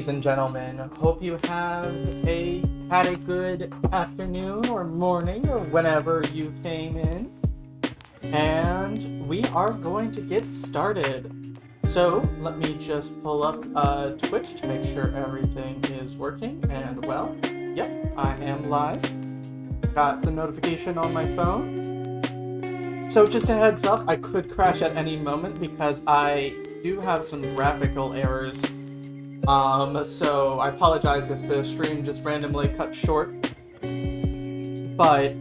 Ladies and gentlemen, hope you had a good afternoon or morning or whenever you came in. And we are going to get started. So let me just pull up Twitch to make sure everything is working. And well, yep, I am live. Got the notification on my phone. So just a heads up, I could crash at any moment because I do have some graphical errors. So I apologize if the stream just randomly cut short. But,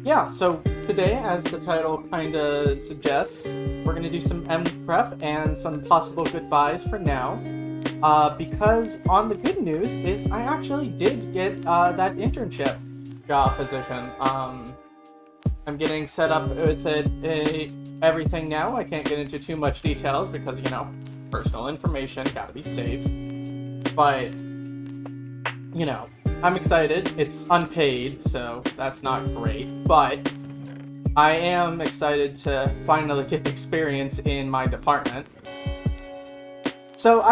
yeah, so today, as the title kinda suggests, we're gonna do some M prep and some possible goodbyes for now. Because on the good news is I actually did get, that internship job position. I'm getting set up with everything now. I can't get into too much details because, you know, personal information gotta be safe. But, you know, I'm excited. It's unpaid, so that's not great. But I am excited to finally get experience in my department. So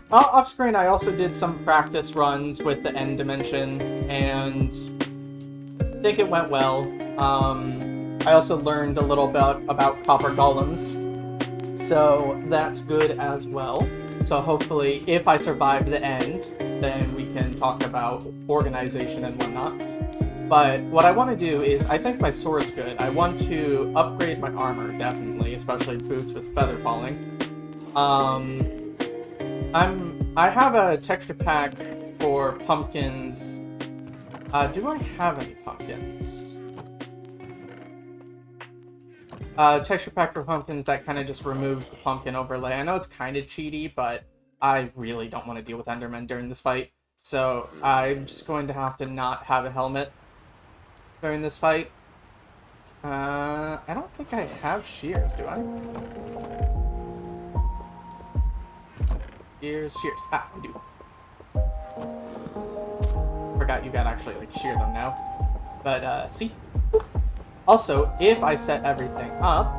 off screen, I also did some practice runs with the End Dimension, and I think it went well. I also learned a little bit about copper golems, so that's good as well. So hopefully, if I survive the end, then we can talk about organization and whatnot. But what I want to do is, I think my sword's good. I want to upgrade my armor, definitely, especially boots with feather falling. I have a texture pack for pumpkins. Do I have any pumpkins? Texture pack for pumpkins that kind of just removes the pumpkin overlay. I know it's kind of cheaty, but I really don't want to deal with Endermen during this fight. So I'm just going to have to not have a helmet during this fight. I don't think I have shears, do I? Shears. Ah, I do. Forgot you gotta actually, like, shear them now. But, see? Also, if I set everything up,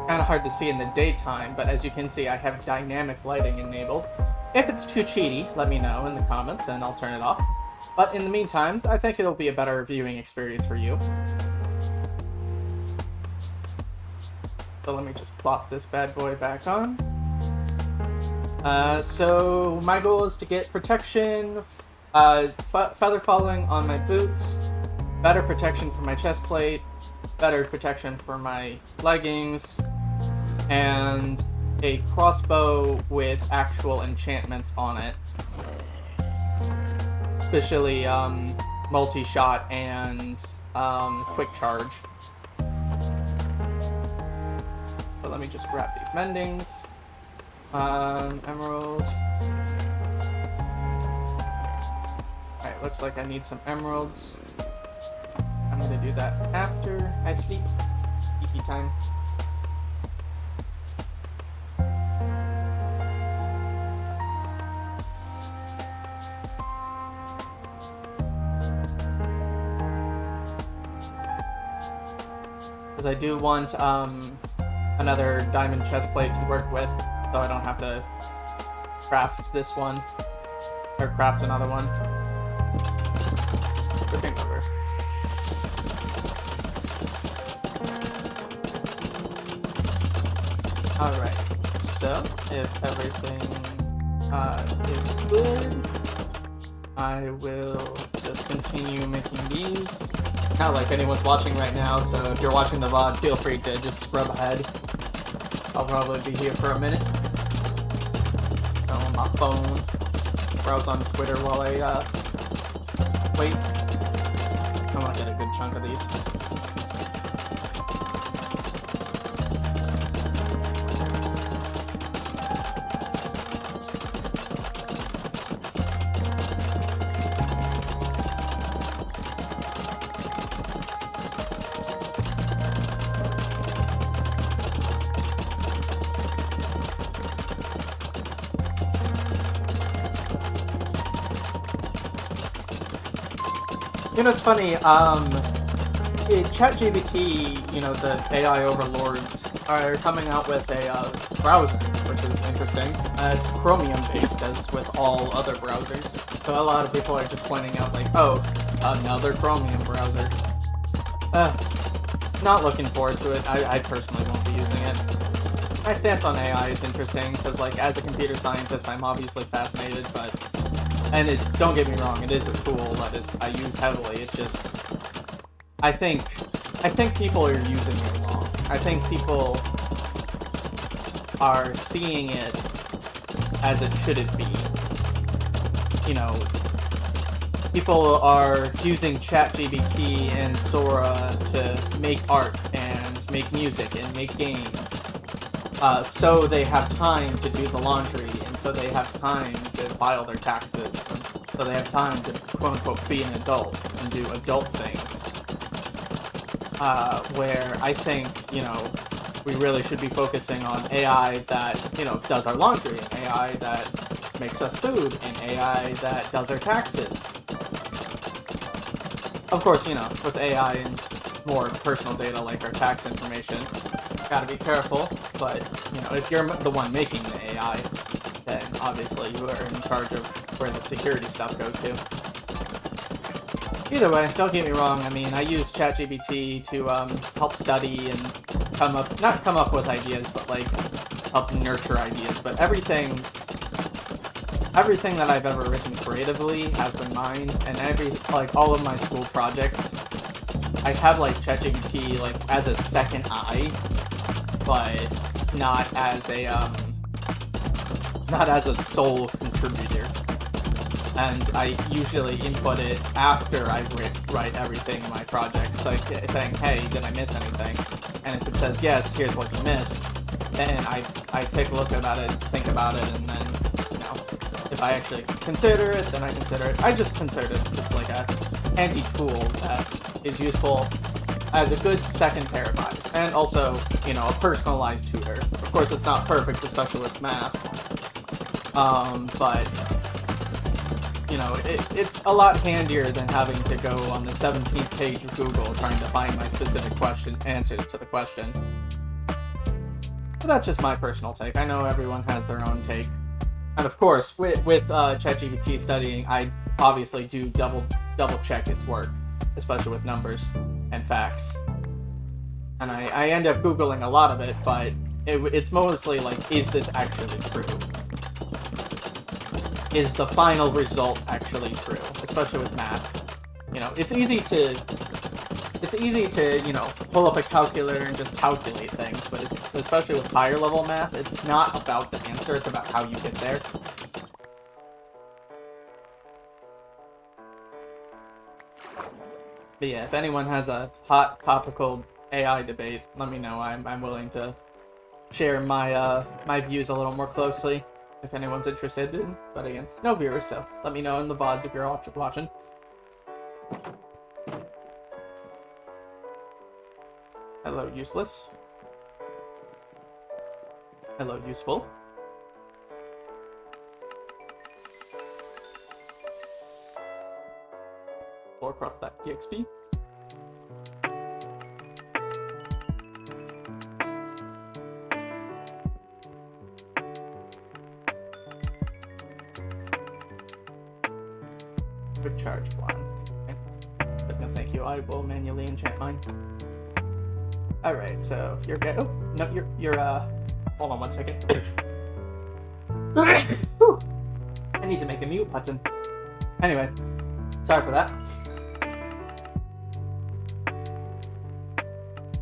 kind of hard to see in the daytime, but as you can see, I have dynamic lighting enabled. If it's too cheaty, let me know in the comments and I'll turn it off. But in the meantime, I think it'll be a better viewing experience for you. So let me just plop this bad boy back on. So my goal is to get protection, feather falling on my boots, better protection for my chest plate, better protection for my leggings, and a crossbow with actual enchantments on it. Especially multi-shot and quick charge. So let me just grab these mendings. Emerald. Alright, looks like I need some emeralds. I'm gonna do that after I sleep. Sleepy time. Because I do want another diamond chest plate to work with, so I don't have to craft this one or craft another one. Flipping over. Alright, so if everything is good, I will just continue making these. Not like anyone's watching right now, so if you're watching the VOD, feel free to just scrub ahead. I'll probably be here for a minute. On my phone. Browse on Twitter while I wait. I'm gonna get a good chunk of these. You know, it's funny, ChatGPT, you know, the AI overlords, are coming out with a browser which is interesting. It's Chromium-based, as with all other browsers. So a lot of people are just pointing out, like, oh, another Chromium browser. Not looking forward to it. I personally won't be using it. My stance on AI is interesting, because, like, as a computer scientist, I'm obviously fascinated, but... And don't get me wrong, it is a tool that I use heavily, it's just... I think people are using it wrong. I think people are seeing it as it shouldn't be. You know, people are using ChatGPT and Sora to make art and make music and make games. So they have time to do the laundry, and so they have time to file their taxes, and so they have time to quote-unquote be an adult and do adult things. Where I think, you know, we really should be focusing on AI that, you know, does our laundry, and AI that makes us food, and AI that does our taxes. Of course, you know, with AI and more personal data like our tax information, gotta be careful, but, you know, if you're the one making the AI, then obviously you are in charge of where the security stuff goes to. Either way, don't get me wrong, I mean, I use ChatGPT to help study and not come up with ideas, but like help nurture ideas. But everything that I've ever written creatively has been mine, and all of my school projects, I have like ChatGPT like as a second eye, but not as a sole contributor. And I usually input it after I write everything in my projects, like saying, hey, did I miss anything? And if it says, yes, here's what you missed, then I take a look at it, think about it, and then, you know, if I actually consider it, then I consider it. I just consider it just like a handy tool that is useful as a good second pair of eyes. And also, you know, a personalized tutor. Of course, it's not perfect, especially with math. But... you know, it's a lot handier than having to go on the 17th page of Google trying to find my specific answer to the question. But that's just my personal take. I know everyone has their own take. And of course, with ChatGPT studying, I obviously do double check its work, especially with numbers and facts. And I end up Googling a lot of it, but it's mostly like, is this actually true? Is the final result actually true? Especially with math. You know, it's easy to, you know, pull up a calculator and just calculate things, but it's, especially with higher level math, it's not about the answer, it's about how you get there. But yeah, if anyone has a hot topical AI debate, let me know. I'm willing to share my my views a little more closely. If anyone's interested in, but again, no viewers, so let me know in the VODs if you're watching. Hello, useless. Hello, useful. Or prop.txt. Good charge one. Okay. But no thank you, I will manually enchant mine. Alright, so you're good. Oh, no, you're hold on one second. I need to make a mute button. Anyway, sorry for that.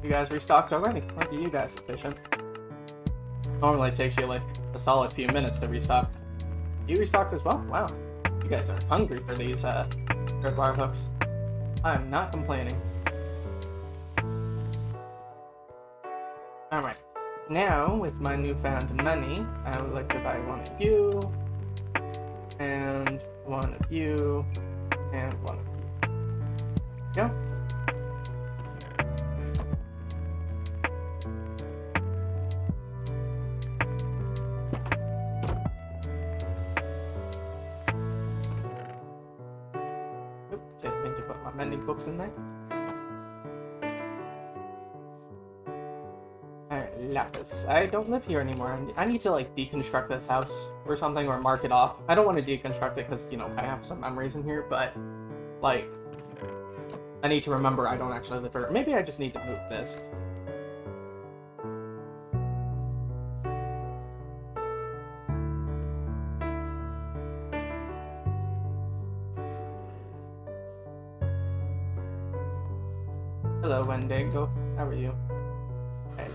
You guys restocked already. Look at you guys, efficient. Normally it takes you like a solid few minutes to restock. You restocked as well? Wow. You guys are hungry for these red bar hooks. I'm not complaining. Alright. Now, with my newfound money, I would like to buy one of you, and one of you, and one of you. Go. Didn't mean to put my mending books in there. Alright, lapis. I don't live here anymore. I need to, like, deconstruct this house or something, or mark it off. I don't want to deconstruct it because, you know, I have some memories in here, but, like, I need to remember I don't actually live here. Maybe I just need to move this. Hello, Wendigo. How are you?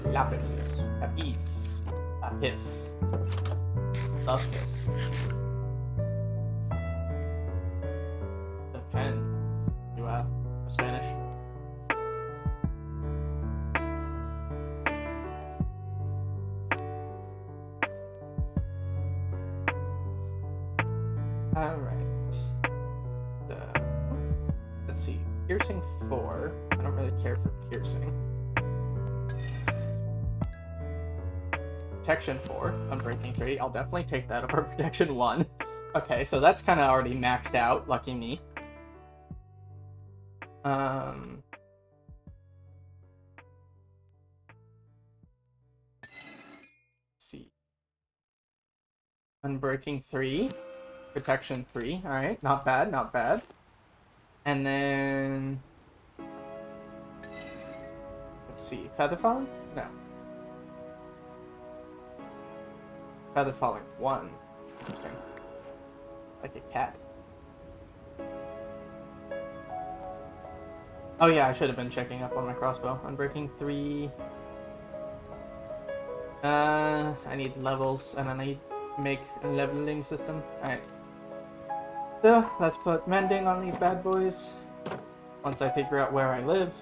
Lapis. Lapis. Lapis. Love this. The pen. You have Spanish. Alright. Let's see. Piercing 4. I don't really care for piercing. Protection 4, Unbreaking 3. I'll definitely take that over Protection 1. Okay, so that's kind of already maxed out. Lucky me. Let's see. Unbreaking 3. Protection 3. Alright, not bad, not bad. And then... let's see. Feather Falling? No. Feather Falling 1. Interesting. Like a cat. Oh yeah, I should have been checking up on my crossbow. Unbreaking 3. I need levels, and I need to make a leveling system. Alright. So, let's put mending on these bad boys. Once I figure out where I live.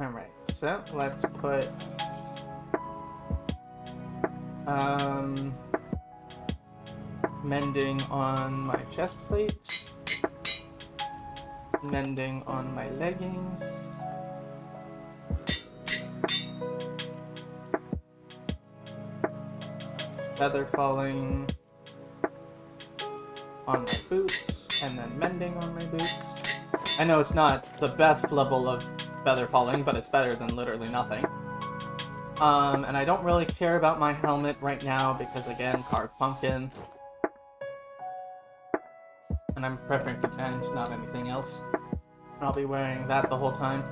Alright, so let's put mending on my chest plate, mending on my leggings, feather falling on my boots, and then mending on my boots. I know it's not the best level of feather falling, but it's better than literally nothing. And I don't really care about my helmet right now because, again, carved pumpkin. And I'm prepping for tent, not anything else. And I'll be wearing that the whole time.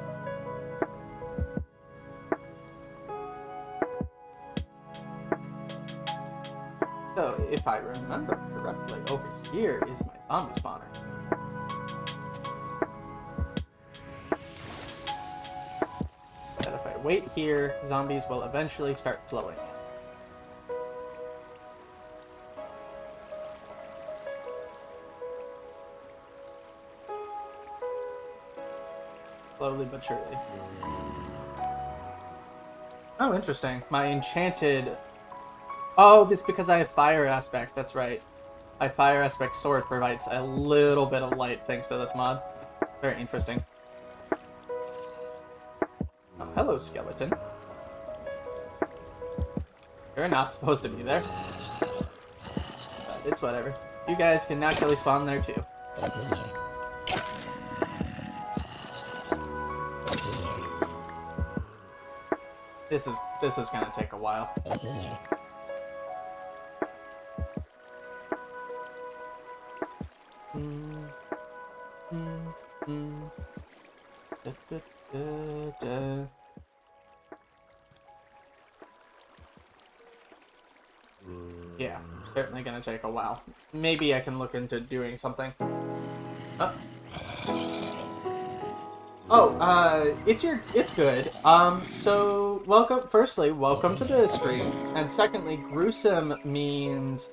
So, if I remember correctly, over here is my zombie spawner. That if I wait here, zombies will eventually start flowing in. Slowly but surely. Oh, interesting. My enchanted... oh, it's because I have fire aspect, that's right. My fire aspect sword provides a little bit of light thanks to this mod. Very interesting. Oh, hello, skeleton. You're not supposed to be there. But it's whatever. You guys can naturally spawn there too. This is gonna take a while. Yeah, certainly gonna take a while. Maybe I can look into doing something. It's good. So welcome to the stream, and secondly, gruesome means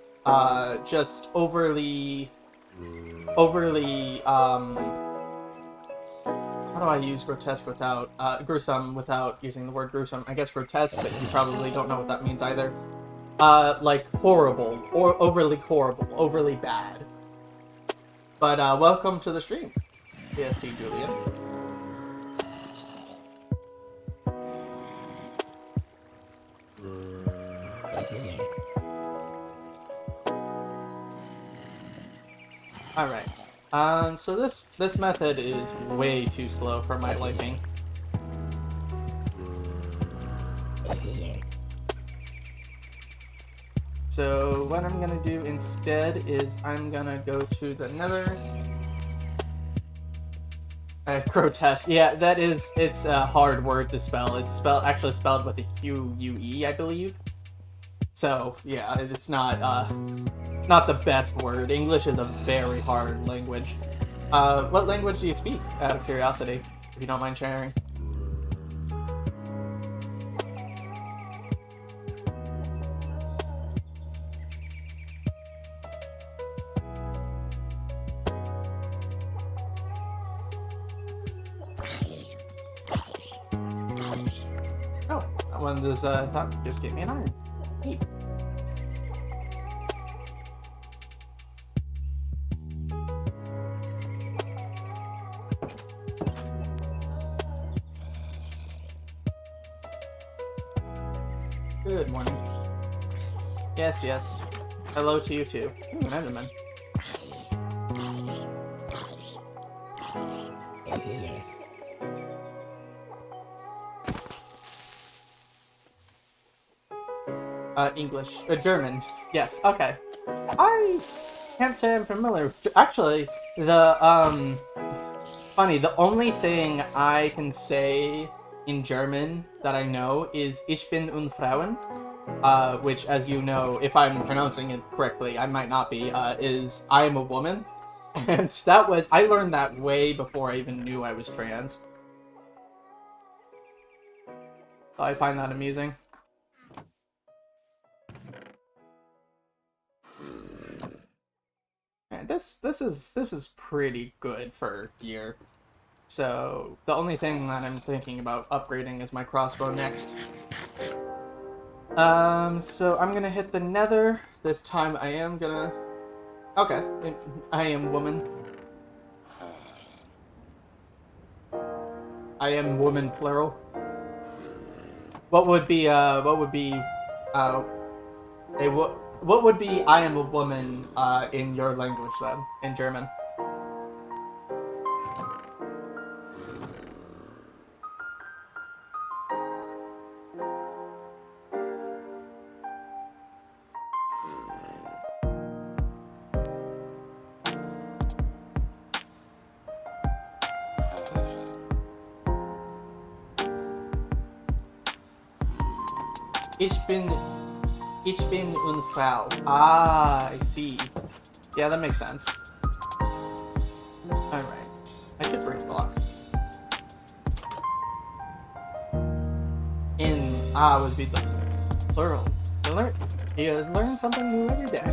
just overly how do I use grotesque without gruesome without using the word gruesome? I guess grotesque, but you probably don't know what that means either. Like horrible or overly horrible, overly bad. But welcome to the stream, PST Julian. Alright. So this method is way too slow for my liking. So what I'm gonna do instead is I'm gonna go to the Nether. Grotesque. Yeah, it's a hard word to spell. It's actually spelled with a Q-U-E, I believe. So yeah, it's not the best word. English is a very hard language. What language do you speak, out of curiosity, if you don't mind sharing? Oh, that one does, that just gave me an iron. Neat. Good morning. Yes, yes. Hello to you too. Ooh, an Enderman. English. German. Yes, okay. I can't say I'm familiar with... Actually, funny, the only thing I can say in German that I know is Ich bin eine Frauen, which, as you know, if I'm pronouncing it correctly, I might not be, is I am a woman. And I learned that way before I even knew I was trans. So I find that amusing. And this is pretty good for gear. So the only thing that I'm thinking about upgrading is my crossbow next. So I'm gonna hit the Nether. This time I am gonna... Okay, I am woman. I am woman plural. What would be I am a woman, in your language then, in German? Ich bin eine Frau. Ah, I see. Yeah, that makes sense. Alright. I should bring blocks. Would be the plural. You learn something new every day.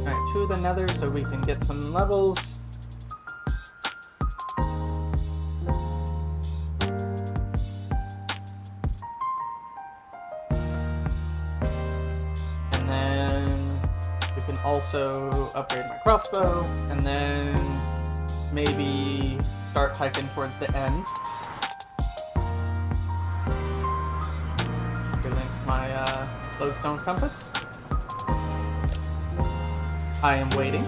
Alright, to the Nether so we can get some levels. Also upgrade my crossbow, and then maybe start hiking towards the end. Relink my lodestone compass. I am waiting.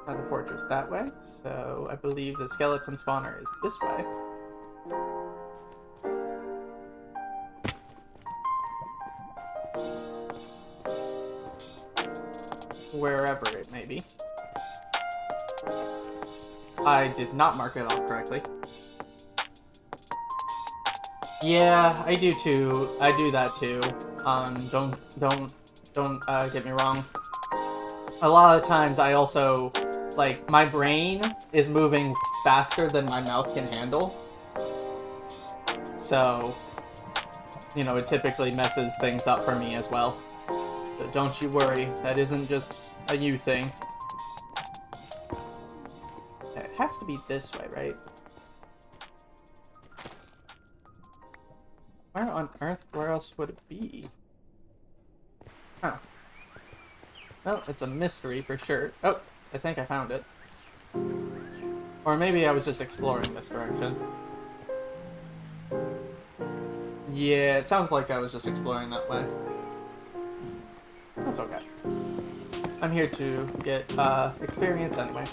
The fortress that way, so I believe the skeleton spawner is this way. Wherever it may be. I did not mark it off correctly. Yeah, I do too. I do that too. Don't get me wrong. A lot of times I also, like, my brain is moving faster than my mouth can handle. So, you know, it typically messes things up for me as well. So don't you worry, that isn't just a you thing. has to be this way, right? Where on earth, where else would it be? Huh. Well, it's a mystery for sure. Oh, I think I found it. Or maybe I was just exploring this direction. Yeah, it sounds like I was just exploring that way. That's okay. I'm here to get experience anyway.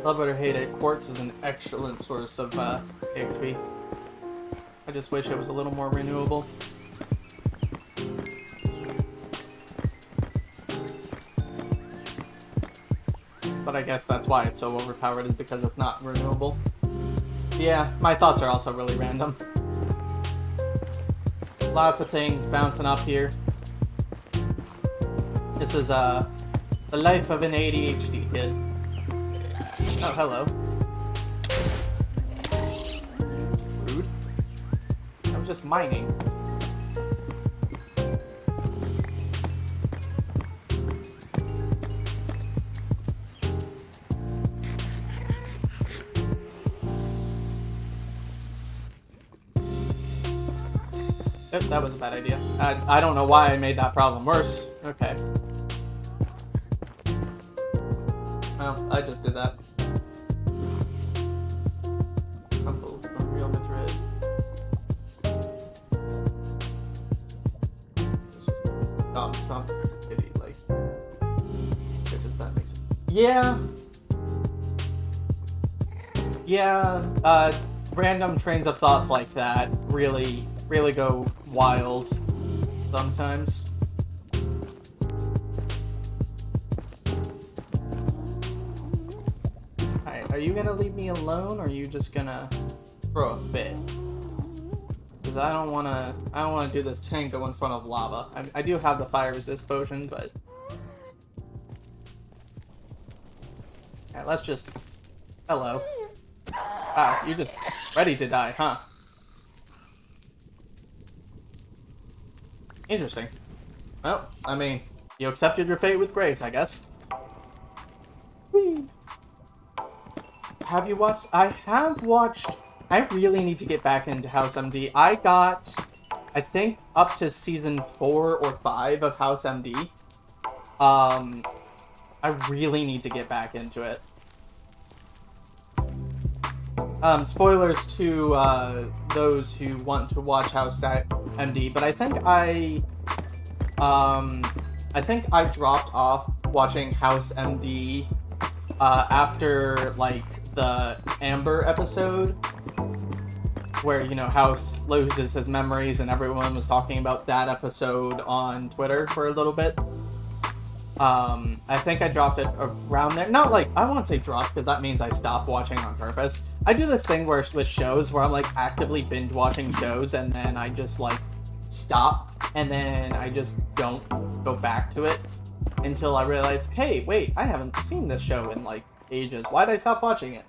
Love it or hate it, quartz is an excellent source of XP. I just wish it was a little more renewable. But I guess that's why it's so overpowered, is because it's not renewable. Yeah, my thoughts are also really random. Lots of things bouncing up here. This is the life of an ADHD kid. Oh, hello. Rude. I was just mining. Oh, that was a bad idea. I don't know why I made that problem worse. Okay. Well, I just did that. Crumble from Real Madrid. Trump, maybe, like, what does that make sense? Yeah. Yeah, random trains of thoughts like that really go wild sometimes. Alright, are you gonna leave me alone, or are you just gonna throw a fit? Because I don't wanna do this tango in front of lava. I do have the fire resist potion, but alright, let's just... Hello. Wow, you're just ready to die, huh? Interesting. Well, I mean, you accepted your fate with grace, I guess. Whee! Have you watched? I have watched. I really need to get back into House MD. I got, I think, up to season 4 or 5 of House MD. I really need to get back into it. Spoilers to those who want to watch House MD, but I think I dropped off watching House MD after, like, the Amber episode, where, you know, House loses his memories, and everyone was talking about that episode on Twitter for a little bit. I think I dropped it around there. Not like, I won't say dropped, because that means I stopped watching on purpose. I do this thing where with shows where I'm, like, actively binge watching shows, and then I just, like, stop, and then I just don't go back to it until I realize, hey, wait, I haven't seen this show in, like, ages. Why'd I stop watching it?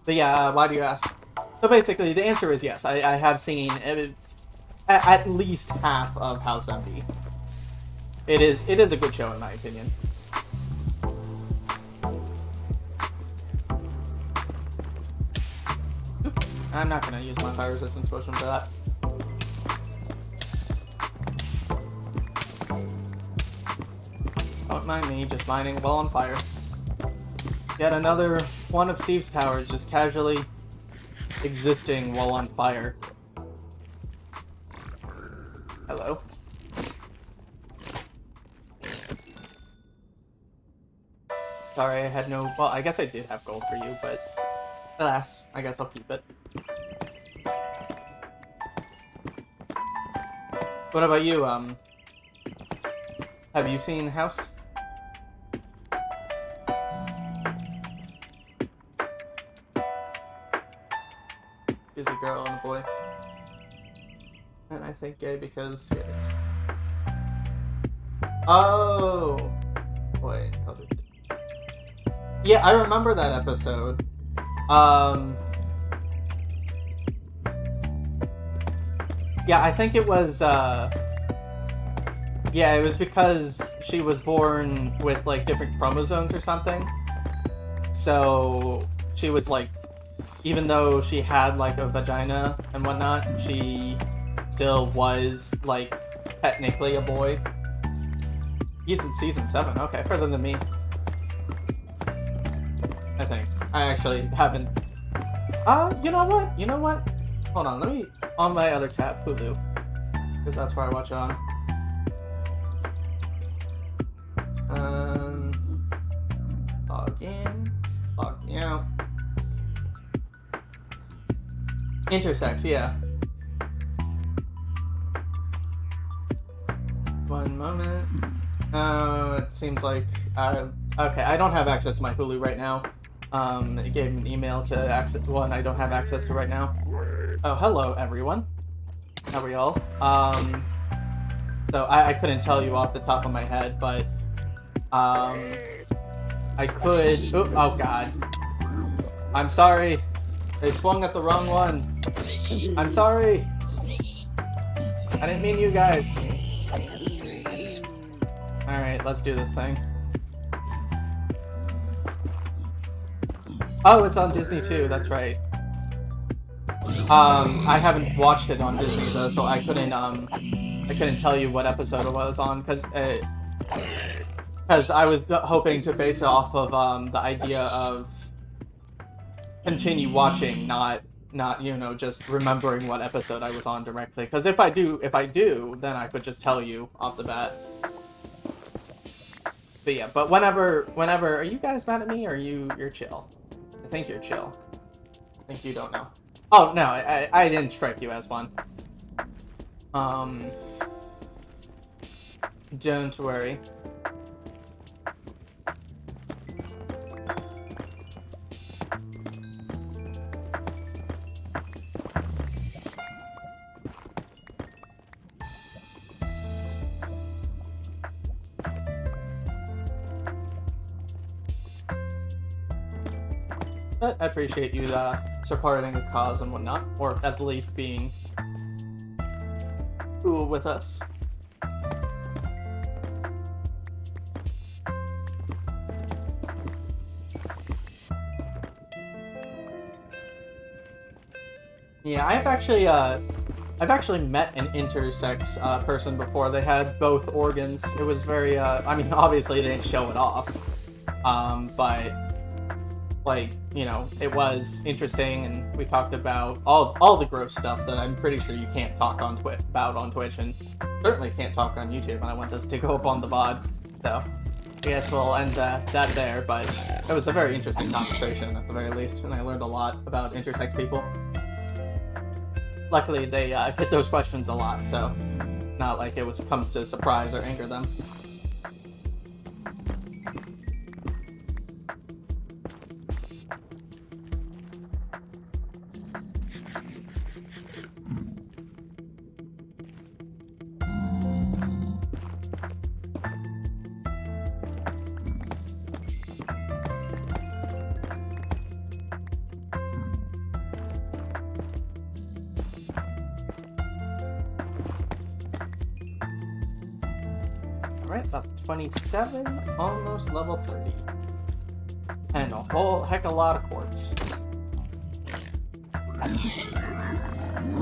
But yeah, why do you ask? So basically, the answer is yes. I have seen at least half of House MD. It is a good show in my opinion. Oop, I'm not gonna use my fire resistance potion for that. Don't mind me just mining while on fire. Yet another one of Steve's powers just casually existing while on fire. Hello. Sorry, I had no... Well, I guess I did have gold for you, but... Alas, I guess I'll keep it. What about you, have you seen House? Is a girl and a boy. And I think gay because... Oh! Wait, how did... Yeah, I remember that episode. Yeah, I think it was, yeah, it was because she was born with, like, different chromosomes or something. So, she was, like, even though she had, like, a vagina and whatnot, she still was, like, technically a boy. He's in season 7. Okay, further than me. I think. I actually haven't... you know what? You know what? Hold on, let me... On my other tab, Hulu. Because that's where I watch it on. Log in. Log me out. Intersex, yeah. One moment. It seems like okay, I don't have access to my Hulu right now. It gave me an email to access one I don't have access to right now. Oh, hello everyone. How are y'all? So I couldn't tell you off the top of my head, but I could. Oh god. I'm sorry. They swung at the wrong one. I'm sorry. I didn't mean you guys. Alright, let's do this thing. Oh, it's on Disney too, that's right. I haven't watched it on Disney though, so I couldn't tell you what episode it was on, because I was hoping to base it off of the idea of continue watching, not you know, just remembering what episode I was on directly. Because if I do, then I could just tell you off the bat. But yeah, but whenever, are you guys mad at me, or you're chill? I think you're chill. I think you don't know. Oh no, I didn't strike you as one. Don't worry. But I appreciate you supporting the cause and whatnot, or at least being cool with us. Yeah, I've actually met an intersex person before. They had both organs. It was very I mean, obviously they didn't show it off, but like, you know, it was interesting, and we talked about all the gross stuff that I'm pretty sure you can't talk on about on Twitch, and certainly can't talk on YouTube, and I want this to go up on the VOD. So I guess we'll end that there, but it was a very interesting conversation at the very least, and I learned a lot about intersex people. Luckily, they get those questions a lot, so not like it was come to surprise or anger them. Alright, about 27, almost level 30. And a whole heck of a lot of quartz.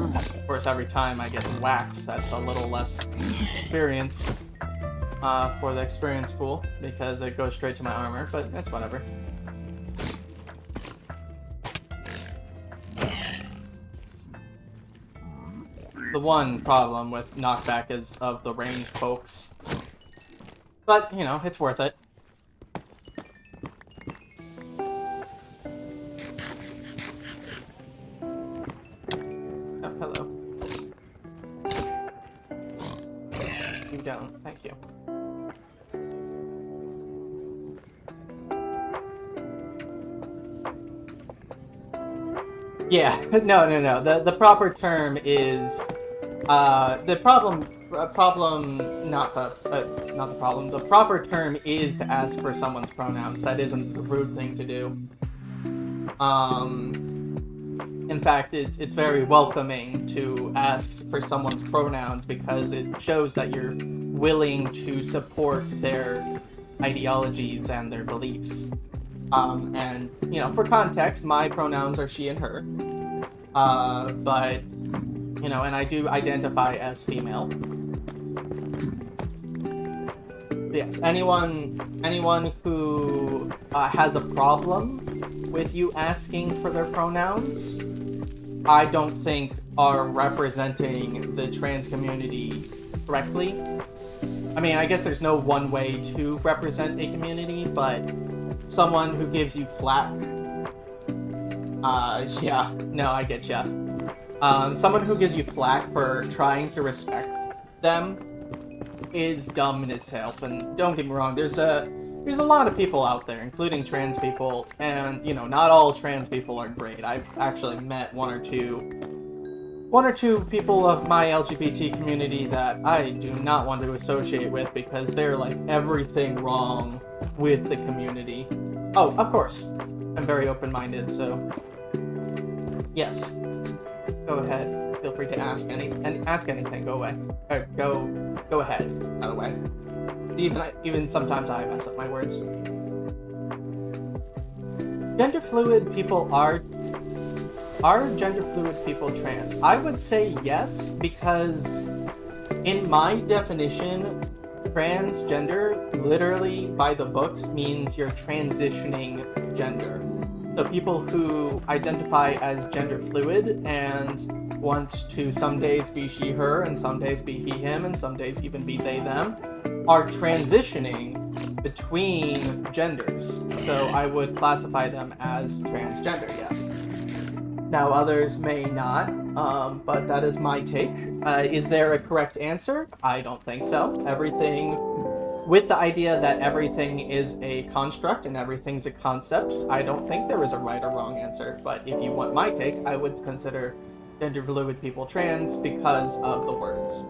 Of course, every time I get wax, that's a little less experience for the experience pool, because it goes straight to my armor, but it's whatever. The one problem with knockback is of the ranged folks. But, you know, it's worth it. Oh, hello. You don't. Thank you. Yeah, no. The proper term is, the proper term is to ask for someone's pronouns. That isn't a rude thing to do. In fact, it's very welcoming to ask for someone's pronouns because it shows that you're willing to support their ideologies and their beliefs. And, you know, for context, my pronouns are she and her. But, you know, and I do identify as female. Yes, anyone who has a problem with you asking for their pronouns, I don't think are representing the trans community correctly. I mean, I guess there's no one way to represent a community, but someone who gives you flack, yeah, no, I get ya. Someone who gives you flack for trying to respect them is dumb in itself, and don't get me wrong, there's a lot of people out there, including trans people, and, you know, not all trans people are great. I've actually met one or two people of my LGBT community that I do not want to associate with because they're like everything wrong with the community. Oh, of course. I'm very open-minded, so yes. Go ahead. Feel free to ask anything. Go away. Go ahead. By the way. Even sometimes I mess up my words. Gender fluid people are gender fluid people trans? I would say yes, because in my definition, transgender literally by the books means you're transitioning gender. So people who identify as gender fluid and want to some days be she her and some days be he him and some days even be they them are transitioning between genders. So I would classify them as transgender, yes. Now others may not, but that is my take. Is there a correct answer? I don't think so. Everything, with the idea that everything is a construct and everything's a concept, I don't think there is a right or wrong answer. But if you want my take, I would consider gender fluid people trans because of the words.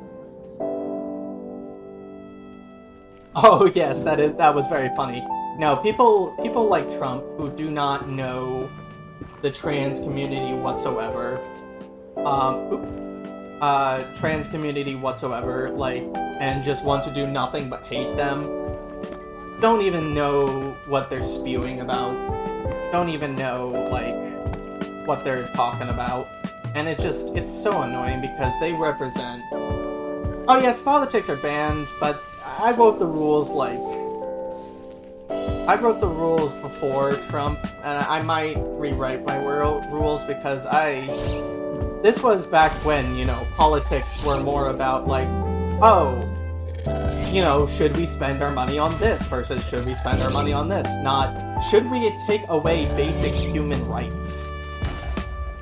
Oh yes, that was very funny. No, people like Trump who do not know the trans community whatsoever, trans community whatsoever, like, and just want to do nothing but hate them, don't even know what they're spewing about, don't even know, like, what they're talking about, and it's so annoying because they represent, oh yes, politics are banned, but I wrote the rules, before Trump, and I might rewrite my rules because this was back when, you know, politics were more about, like, oh, you know, should we spend our money on this versus should we spend our money on this? Not, should we take away basic human rights?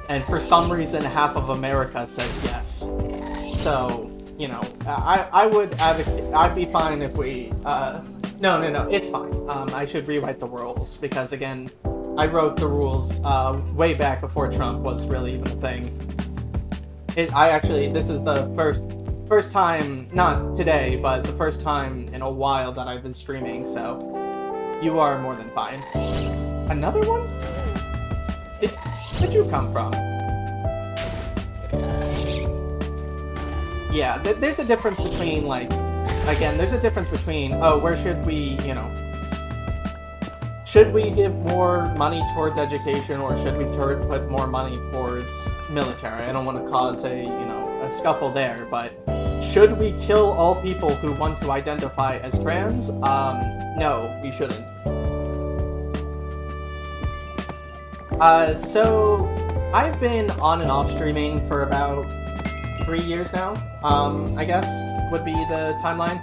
And for some reason, half of America says yes. So, you know, I would advocate, I'd be fine if we, no, it's fine. I should rewrite the rules, because again, I wrote the rules, way back before Trump was really even a thing. This is the first time, not today, but the first time in a while that I've been streaming, so you are more than fine. Another one? Where'd you come from? Yeah, there's a difference between, like, again, there's a difference between, oh, where should we, you know, should we give more money towards education or should we put more money towards military? I don't want to cause a, you know, a scuffle there, but should we kill all people who want to identify as trans? No, we shouldn't. So I've been on and off streaming for about 3 years now, I guess would be the timeline,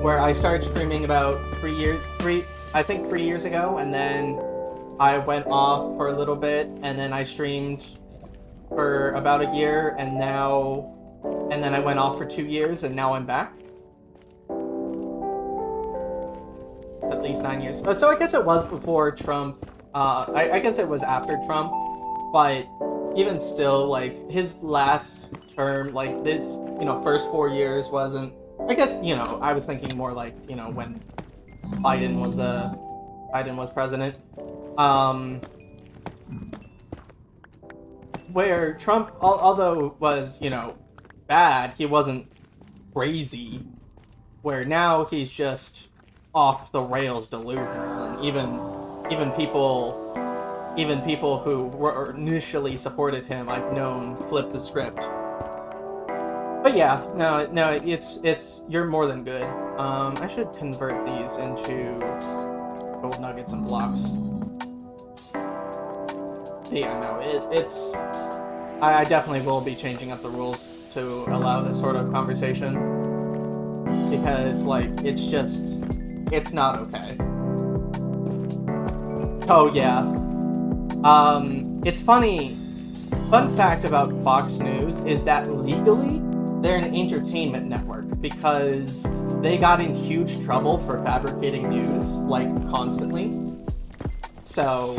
where I started streaming about 3 years ago, and then I went off for a little bit, and then I streamed for about a year, and then I went off for 2 years, and now I'm back. At least 9 years. So I guess it was before Trump, I guess it was after Trump, but even still, like, his last term, like, this, you know, first 4 years wasn't, I guess, you know, I was thinking more like, you know, when Biden was president. where Trump, although was, you know, bad, he wasn't crazy. Where now he's just off the rails delusional, and even people who were initially supported him, I've known, flip the script. But yeah, no, it's you're more than good. I should convert these into gold nuggets and blocks. But yeah, no, it's. I definitely will be changing up the rules to allow this sort of conversation, because like it's not okay. Oh yeah. It's funny. Fun fact about Fox News is that legally they're an entertainment network because they got in huge trouble for fabricating news, like, constantly. So,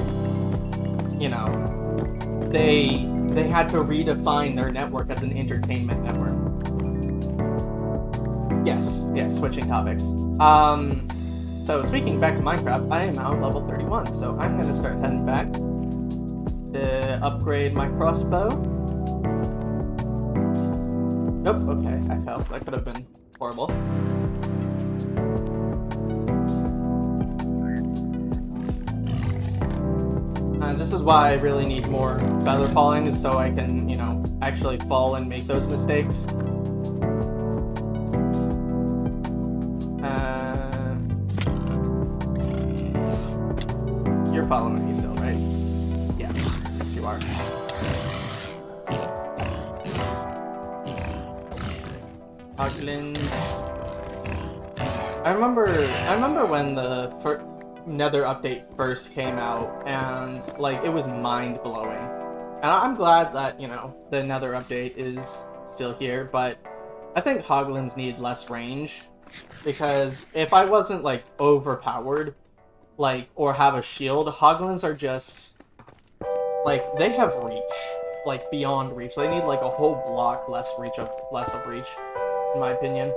you know, they had to redefine their network as an entertainment network. Yes, switching topics. So speaking back to Minecraft, I am now level 31, so I'm gonna start heading back to upgrade my crossbow. Nope, okay, I fell. That could have been horrible. This is why I really need more feather fallings, so I can, you know, actually fall and make those mistakes. You're following me still, right? Yes, you are. Hoglins. I remember when the Nether update first came out, and like it was mind blowing. And I'm glad that, you know, the Nether update is still here, but I think Hoglins need less range, because if I wasn't like overpowered, like, or have a shield, Hoglins are just like, they have reach, like beyond reach. They need like a whole block less of reach, in my opinion.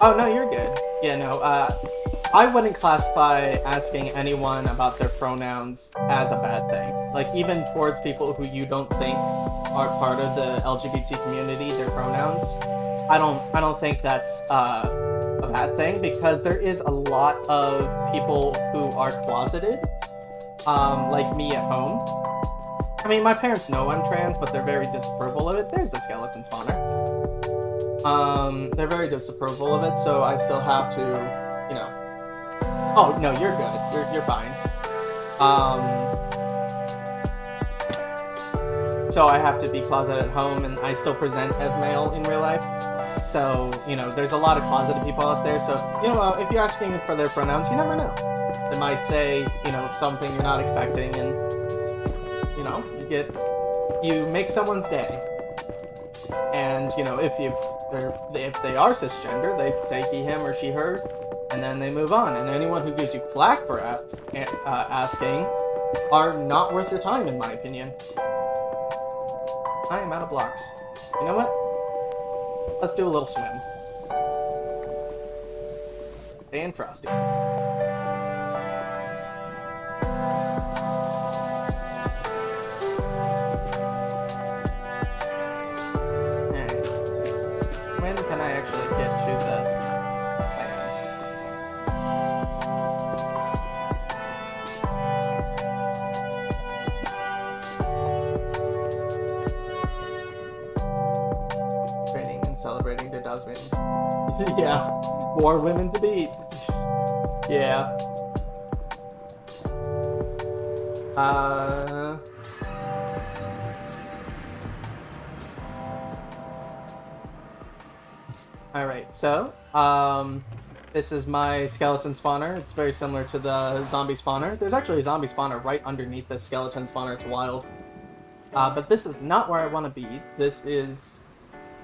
Oh, no, you're good. Yeah, no, I wouldn't classify asking anyone about their pronouns as a bad thing. Like, even towards people who you don't think are part of the LGBT community, their pronouns, I don't think that's a bad thing, because there is a lot of people who are closeted, like me at home. I mean, my parents know I'm trans, but they're very disapproval of it. There's the skeleton spawner. They're very disapproval of it, so I still have to, you know. Oh, no, you're good. You're fine. So I have to be closeted at home, and I still present as male in real life. So, you know, there's a lot of closeted people out there, so, you know, if you're asking for their pronouns, you never know. They might say, you know, something you're not expecting, and, you know, you make someone's day. And, you know, if they are cisgender, they say he, him, or she, her, and then they move on. And anyone who gives you flack for asking are not worth your time, in my opinion. I am out of blocks. You know what? Let's do a little swim. Day and frosty. Can I actually get to the lands? Training and celebrating the Dosmins. Yeah, more women to beat. Yeah. Alright, so, this is my skeleton spawner. It's very similar to the zombie spawner. There's actually a zombie spawner right underneath the skeleton spawner. It's wild. But this is not where I want to be. This is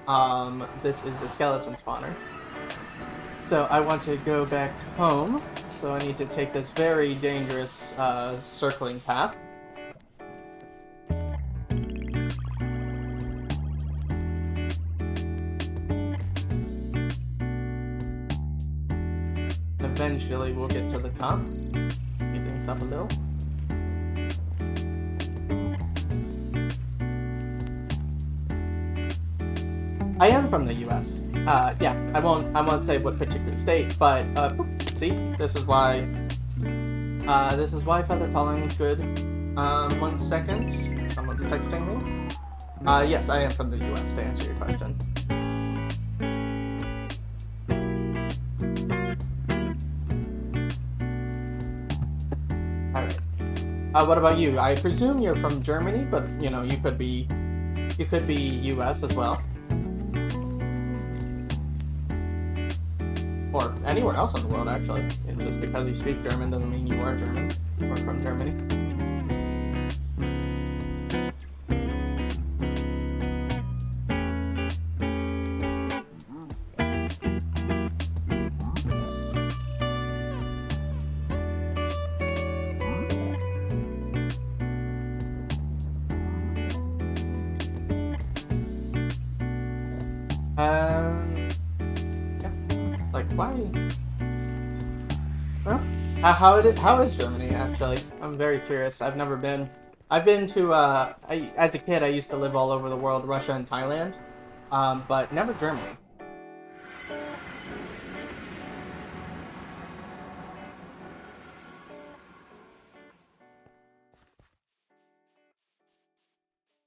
the skeleton spawner. So I want to go back home, so I need to take this very dangerous, circling path. huh? Speed things up a little. I am from the U.S. Yeah, I won't say what particular state, but see, this is why feather falling is good. 1 second, someone's texting me. Yes, I am from the U.S. to answer your question. All right. What about you? I presume you're from Germany, but you know you could be U.S. as well. Or anywhere else in the world, actually. And just because you speak German doesn't mean you are German or from Germany. How is Germany, actually? I'm very curious. I've never been. I've been to, as a kid, I used to live all over the world, Russia and Thailand, but never Germany.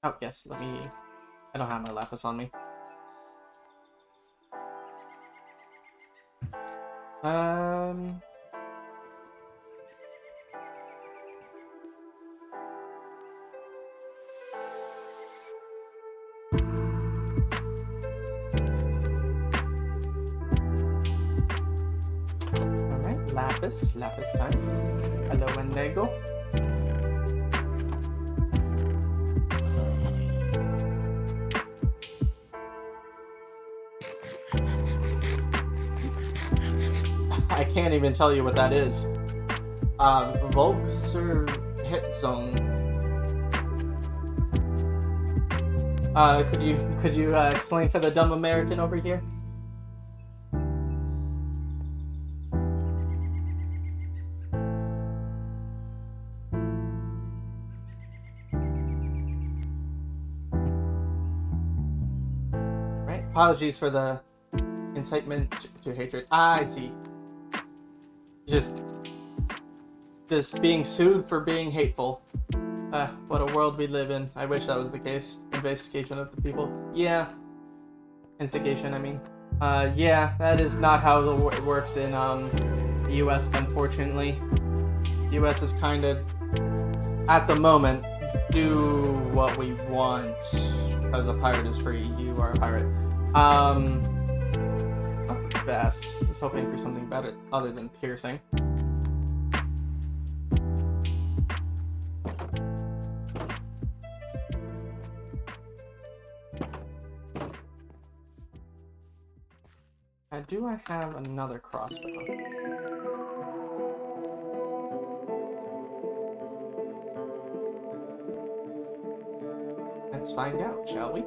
Oh, yes, I don't have my lapis on me. Lapis time. Hello, Wendigo. I can't even tell you what that is. Volkser hit zone. Could you explain for the dumb American over here? Apologies for the incitement to hatred. I see. Just being sued for being hateful. What a world we live in. I wish that was the case. Investigation of the people. Yeah. Instigation, I mean. Yeah, that is not how it works in the US, unfortunately. The US is kind of, at the moment, do what we want. Because a pirate is free. You are a pirate. Best. I was hoping for something better other than piercing. Do I have another crossbow? Let's find out, shall we?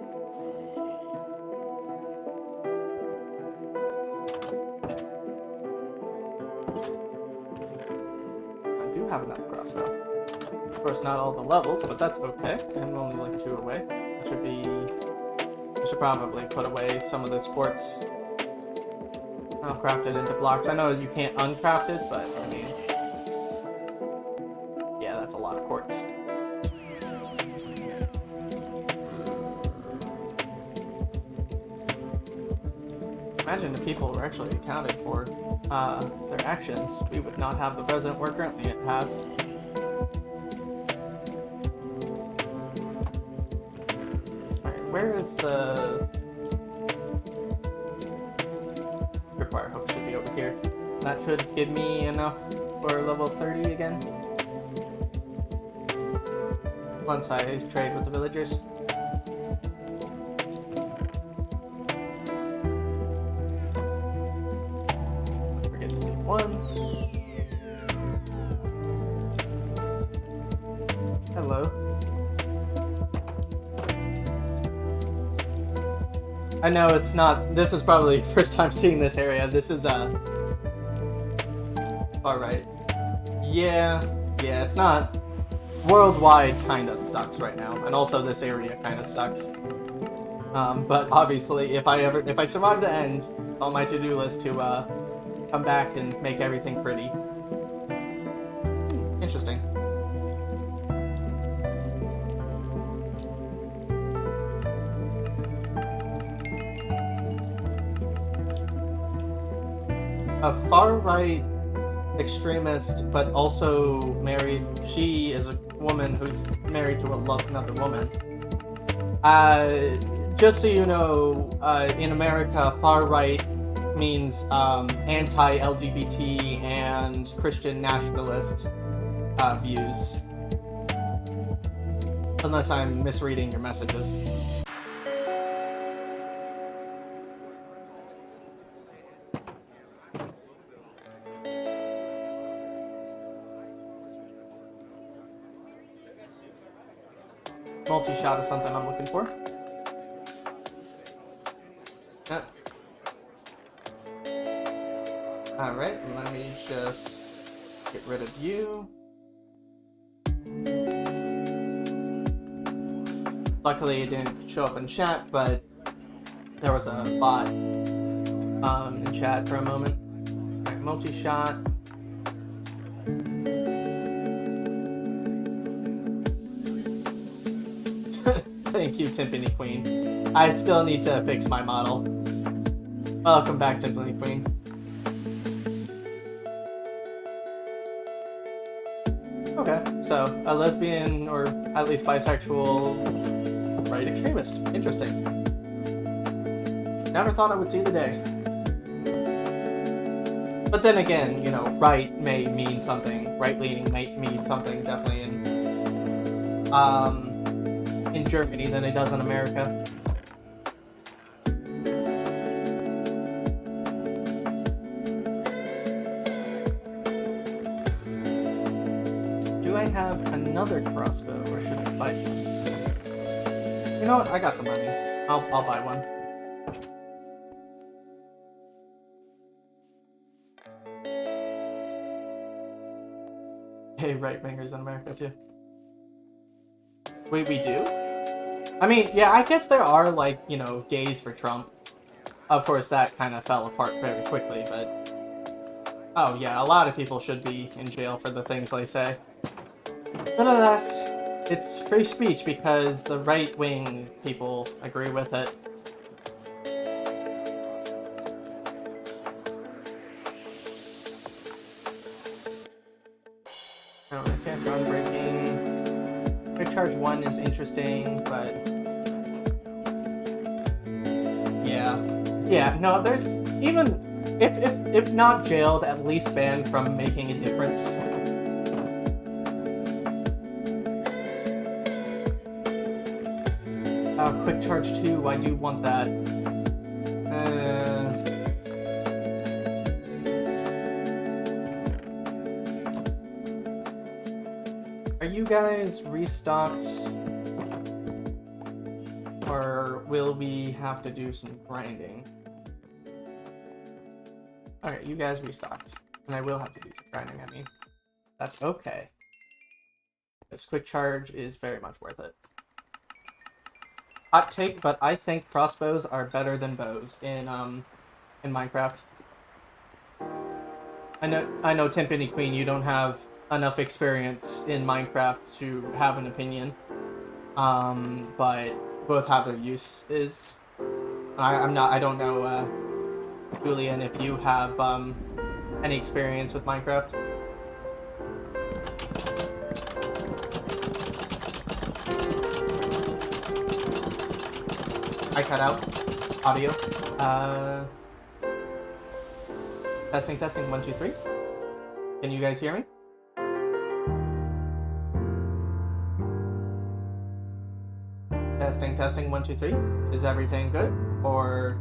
Have another crossbow. Of course, not all the levels, but that's okay. I'm only like 2 away. I should probably put away some of this quartz. I'll craft it into blocks. I know you can't uncraft it, but I mean, yeah, that's a lot of quartz. Imagine if people were actually accounted for their actions, we would not have the president we're currently have. Alright, where is the tripwire hook? Should be over here. That should give me enough for level 30 again. Once I trade with the villagers. Hello. I know it's not. This is probably first time seeing this area. This is far right. Yeah, it's not... Worldwide kinda sucks right now, and also this area kinda sucks. But obviously, if I survive the end, on my to-do list to, come back and make everything pretty. Interesting. A far-right extremist, but also married. She is a woman who's married to another woman. Just so you know, in America, far-right means anti-LGBT and Christian nationalist views. Unless I'm misreading your messages. Multi-shot is something I'm looking for. Yep. Alright, let me just get rid of you. Luckily it didn't show up in chat, but there was a bot in chat for a moment. Alright, multi-shot. Thank you, Timpani Queen. I still need to fix my model. Welcome back, Timpani Queen. Okay, so a lesbian or at least bisexual right extremist. Interesting. Never thought I would see the day. But then again, you know, right may mean something. Right-leaning may mean something definitely in Germany than it does in America. Do I have another crossbow, or should I buy one? You know what? I got the money. I'll buy one. Hey, right-wingers in America too. Wait, we do? I mean, yeah, I guess there are, like, you know, gays for Trump. Of course, that kind of fell apart very quickly, but... Oh, yeah, a lot of people should be in jail for the things they say. But alas, it's free speech because the right-wing people agree with it. Oh, I can't go unbreaking. Quick Charge 1 is interesting, but... Yeah, no, there's... Even if not jailed, at least banned from making a difference. Quick Charge 2, I do want that. Are you guys restocked? Or will we have to do some grinding? Okay, you guys restocked. And I will have to do some grinding, I mean. That's okay. This Quick Charge is very much worth it. Hot take, but I think crossbows are better than bows in Minecraft. I know Timpani Queen, you don't have enough experience in Minecraft to have an opinion. But both have their uses. I don't know, Julian, if you have any experience with Minecraft. I cut out audio. Testing, 1, 2, 3. Can you guys hear me? Testing, 1, 2, 3. Is everything good? Or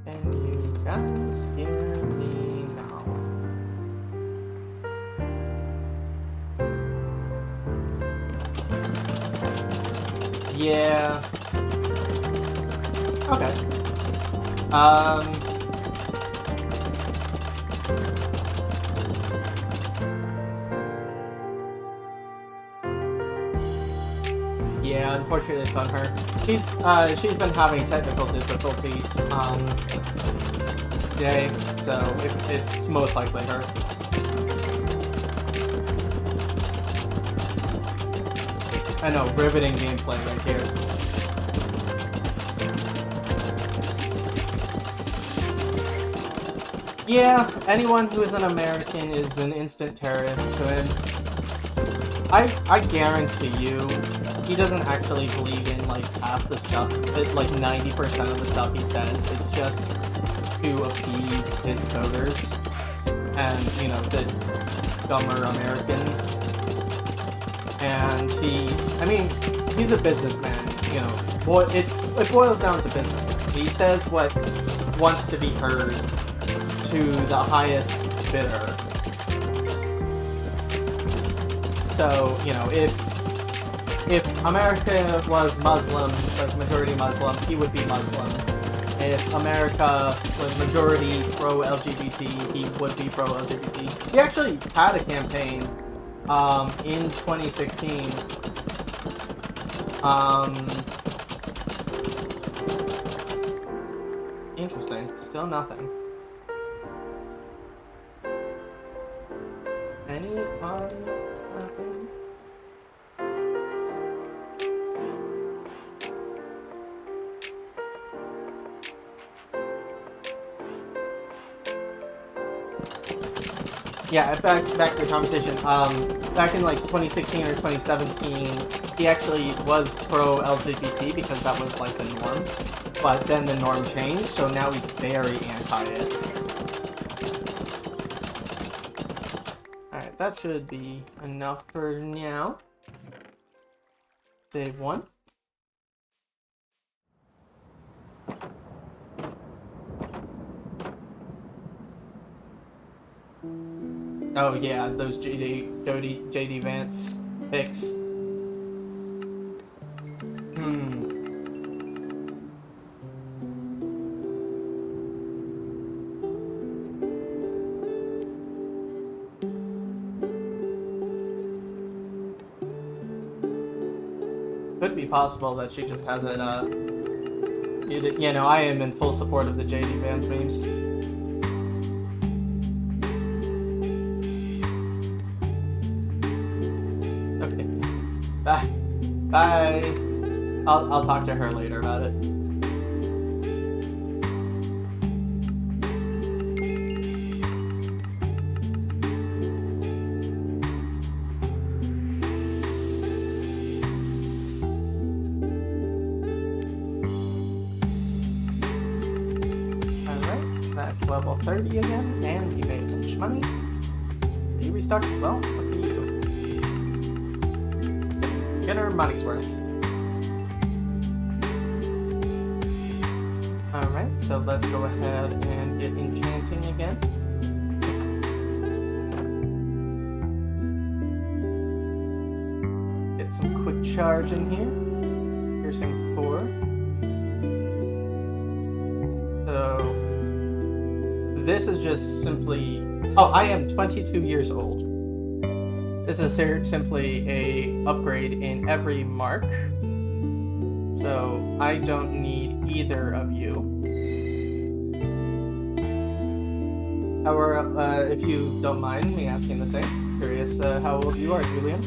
can you guys hear me now? Yeah. Okay. Yeah, unfortunately it's on her. She's been having technical difficulties today, so it's most likely her. I know, riveting gameplay right here. Yeah, anyone who is an American is an instant terrorist to him. I guarantee you, he doesn't actually believe in, like, half the stuff, like 90% of the stuff he says. It's just to appease his voters and, you know, the dumber Americans. And he's a businessman, you know. It boils down to businessman. He says what wants to be heard to the highest bidder. So, you know, if America was Muslim, was majority Muslim, he would be Muslim. If America was majority pro-LGBT, he would be pro-LGBT. He actually had a campaign in 2016. Interesting. Still nothing. Any party happening? Yeah, back to the conversation. Back in like 2016 or 2017, he actually was pro-LGBT because that was like the norm. But then the norm changed, so now he's very anti it. Alright, that should be enough for now. Save one. Oh yeah, those JD Vance picks. Could be possible that she just has it, you know, I am in full support of the JD Vance memes. Okay. Bye. I'll talk to her later about it. That's level 30 again, and you made some money. You restocked as well? Look at you. Get our money's worth. Alright, so let's go ahead and get enchanting again. Get some quick charge in here. Piercing 4. So this is just simply... Oh, I am 22 years old. This is simply a upgrade in every mark. So I don't need either of you. However, if you don't mind me asking the same, curious how old you are, Julian.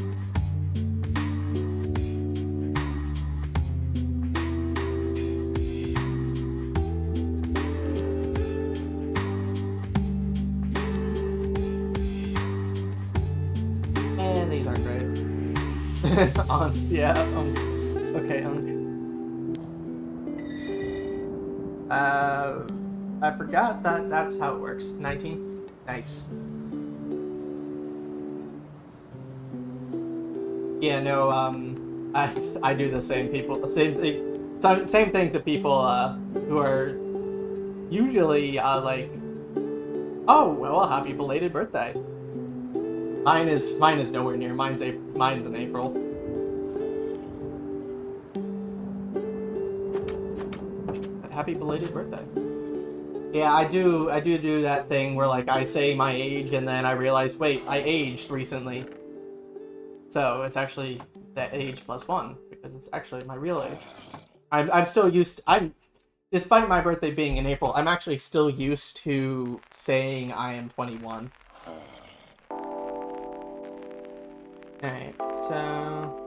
These aren't great. Aunt, yeah, okay, Unk. I forgot that's how it works. 19? Nice. Yeah, no, I do the same same thing to people, who are usually, like, oh, well, happy belated birthday. Mine is nowhere near. Mine's in April. But happy belated birthday. Yeah, I do that thing where, like, I say my age and then I realize, wait, I aged recently. So it's actually that age +1 because it's actually my real age. I'm still used. Despite my birthday being in April, I'm actually still used to saying I am 21. Alright, so...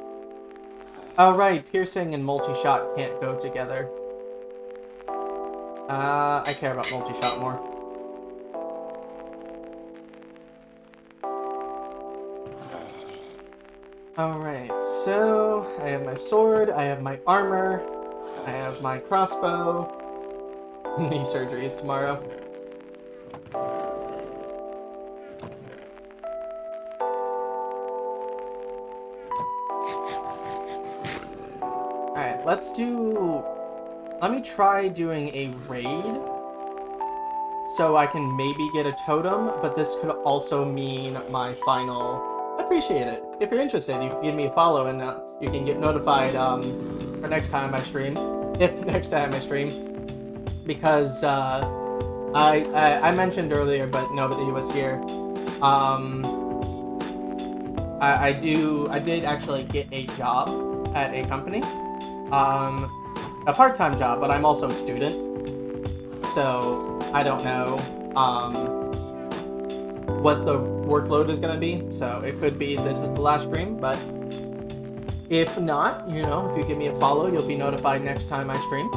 Oh, right, piercing and multi-shot can't go together. I care about multi-shot more. Alright, so I have my sword, I have my armor, I have my crossbow. Knee surgery is tomorrow. Alright, let me try doing a raid so I can maybe get a totem, but this could also mean my final... I appreciate it. If you're interested, you can give me a follow and you can get notified for next time I stream. If next time I stream. Because I mentioned earlier, but nobody was here. I did actually get a job at a company. A part-time job, but I'm also a student. So I don't know what the workload is going to be. So it could be this is the last stream, but if not, you know, if you give me a follow, you'll be notified next time I stream.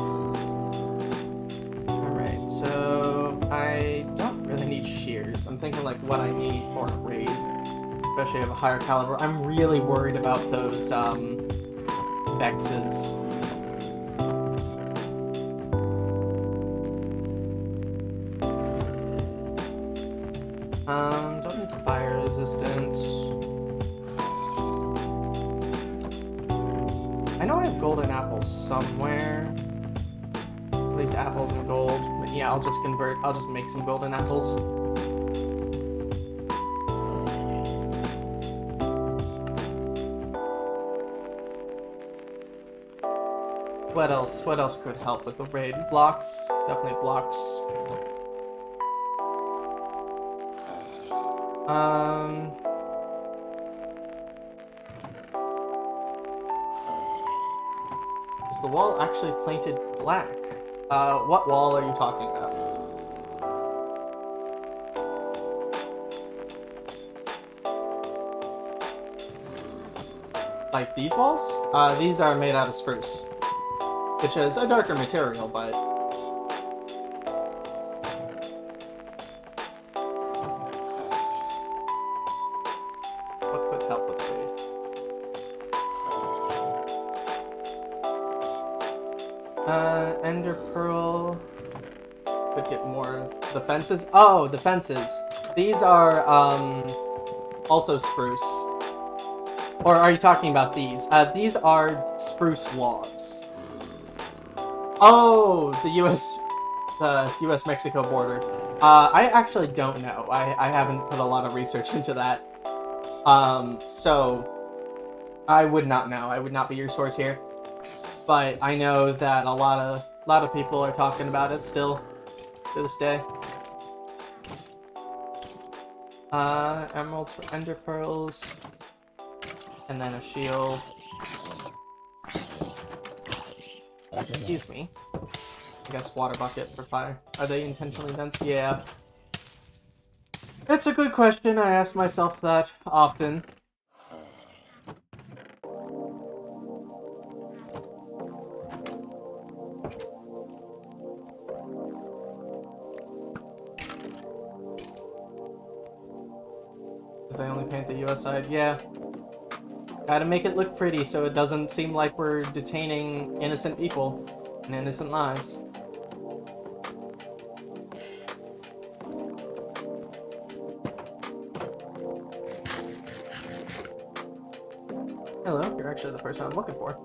Alright, so I don't really need shears. I'm thinking like what I need for a raid, especially of a higher caliber. I'm really worried about those vexes. Don't need fire resistance. I know I have golden apples somewhere. At least apples and gold. But yeah, I'll just make some golden apples. What else? What else could help with the raid? Blocks. Definitely blocks. Is the wall actually painted black? What wall are you talking about? Like these walls? These are made out of spruce, which is a darker material, but... what could help with the raid? Ender Pearl... could get more... the fences? Oh, the fences! These are, also spruce. Or are you talking about these? These are spruce logs. Oh, the US-Mexico border. I actually don't know. I haven't put a lot of research into that. So I would not know. I would not be your source here. But I know that a lot of people are talking about it still to this day. Emeralds for ender pearls. And then a shield. Excuse me. I guess water bucket for fire. Are they intentionally dense? Yeah. It's a good question. I ask myself that often. Because they only paint the US side? Yeah. Gotta make it look pretty so it doesn't seem like we're detaining innocent people and innocent lives. Hello, you're actually the person I'm looking for.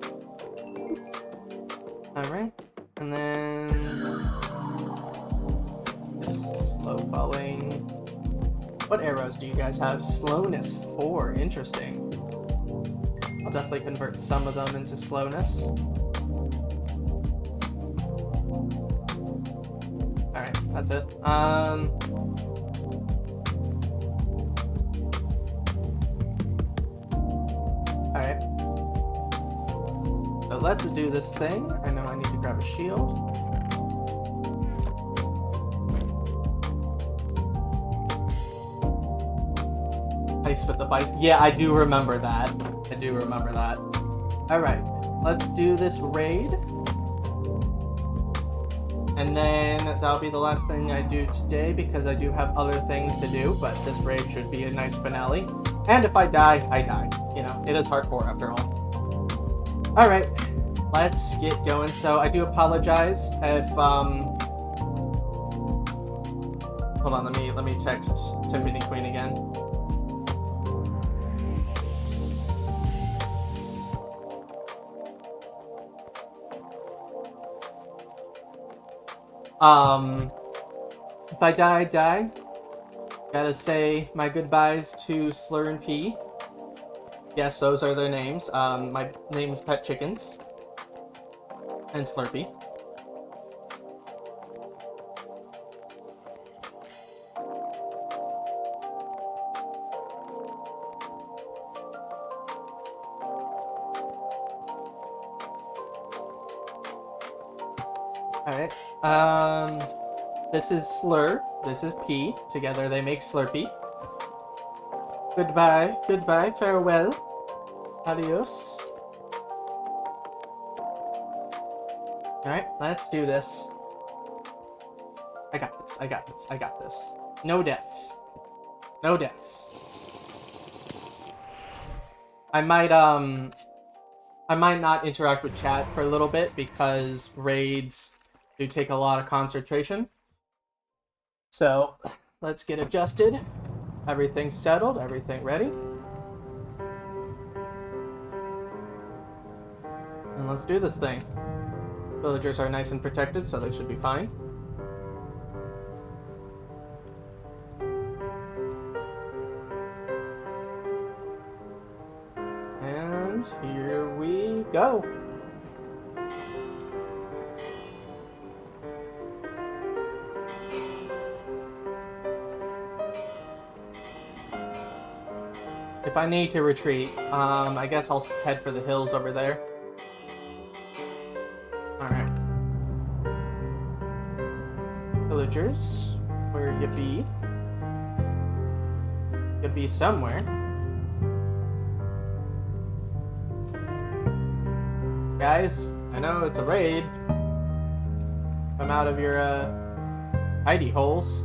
Alright, and then... just slow falling. What arrows do you guys have? Slowness 4, interesting. I'll definitely convert some of them into slowness. Alright, that's it. Alright. let's do this thing. I know I need to grab a shield. Ice with the bite. Yeah, I do remember that. I do remember that. Alright, let's do this raid. And then that'll be the last thing I do today because I do have other things to do, but this raid should be a nice finale. And if I die, I die. You know, it is hardcore after all. Alright, let's get going. So I do apologize if hold on, let me text Timpani Queen again. If I die, I die. Gotta say my goodbyes to Slur and P. Yes, those are their names. My name is Pet Chickens. And Slurpee. Alright. This is Slur. This is P. Together they make Slurpee. Goodbye. Goodbye. Farewell. Adios. Alright, let's do this. I got this. I got this. I got this. No deaths. No deaths. I might not interact with chat for a little bit because raids do take a lot of concentration. So, let's get adjusted. Everything's settled, everything ready. And let's do this thing. Villagers are nice and protected, so they should be fine. And here we go. If I need to retreat, I guess I'll head for the hills over there. Alright. Villagers, where you be? You be somewhere. Guys, I know it's a raid. Come out of your, hidey holes.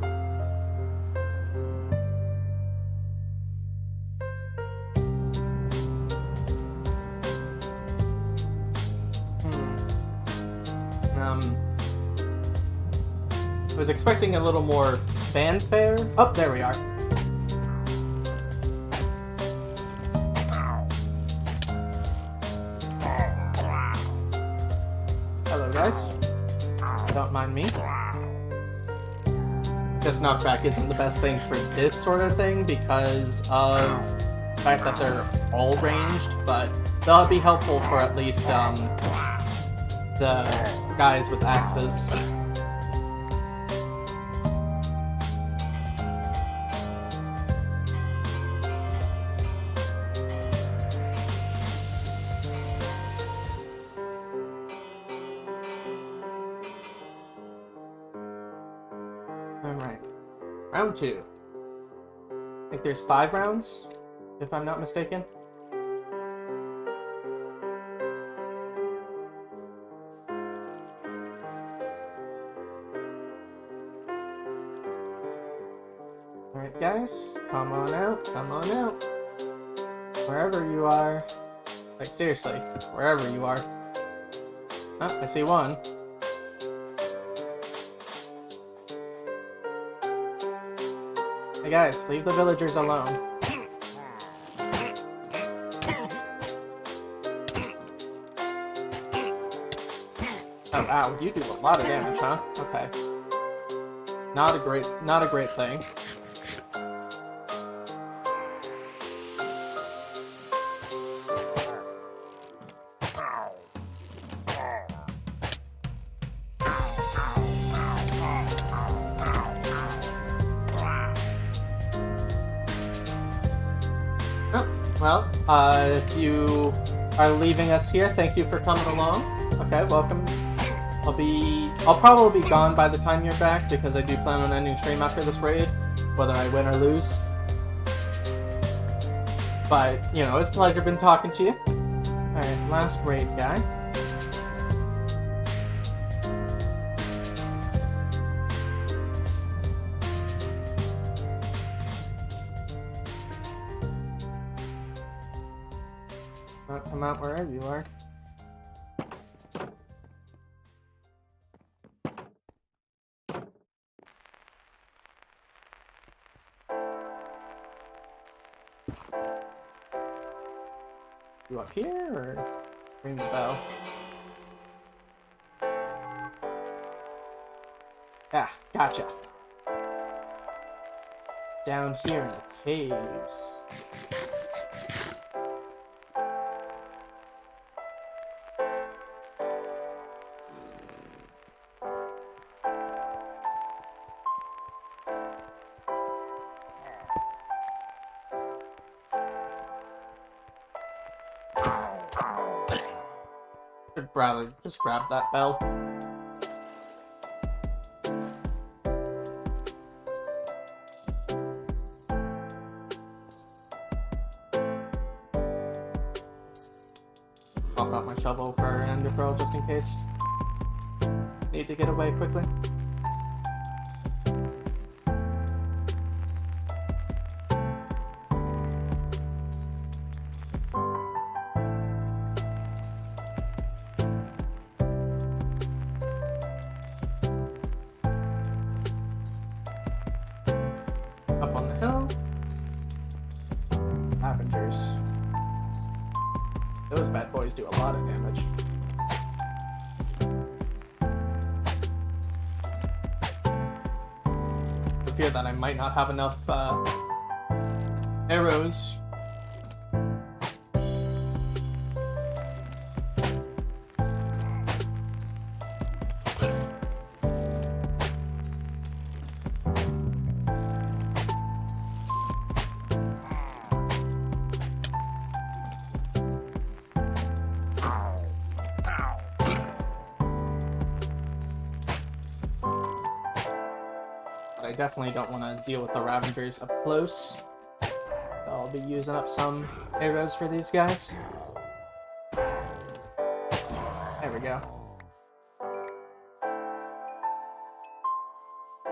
I was expecting a little more fanfare. Oh, there we are. Hello, guys. Don't mind me. This knockback isn't the best thing for this sort of thing because of the fact that they're all ranged, but that'll be helpful for at least the guys with axes. Alright. Round 2. I think there's 5 rounds, if I'm not mistaken. Alright guys, come on out, come on out. Wherever you are. Like seriously, wherever you are. Oh, I see one. Hey guys, leave the villagers alone. Oh wow, you do a lot of damage, huh? Okay. Not a great thing. Well, if you are leaving us here, thank you for coming along. Okay, welcome. I'll probably be gone by the time you're back because I do plan on ending stream after this raid, whether I win or lose. But, you know, it's a pleasure been talking to you. Alright, last raid guy. Come out wherever you are. You up here, or ring the bell? Ah, gotcha. Down here in the caves. Should probably just grab that bell. Pop out my shovel for an ender pearl just in case. Need to get away quickly. Up on the hill. Avengers. Those bad boys do a lot of damage. I fear that I might not have enough arrows. I definitely don't want to deal with the Ravengers up close. So I'll be using up some arrows for these guys. There we go.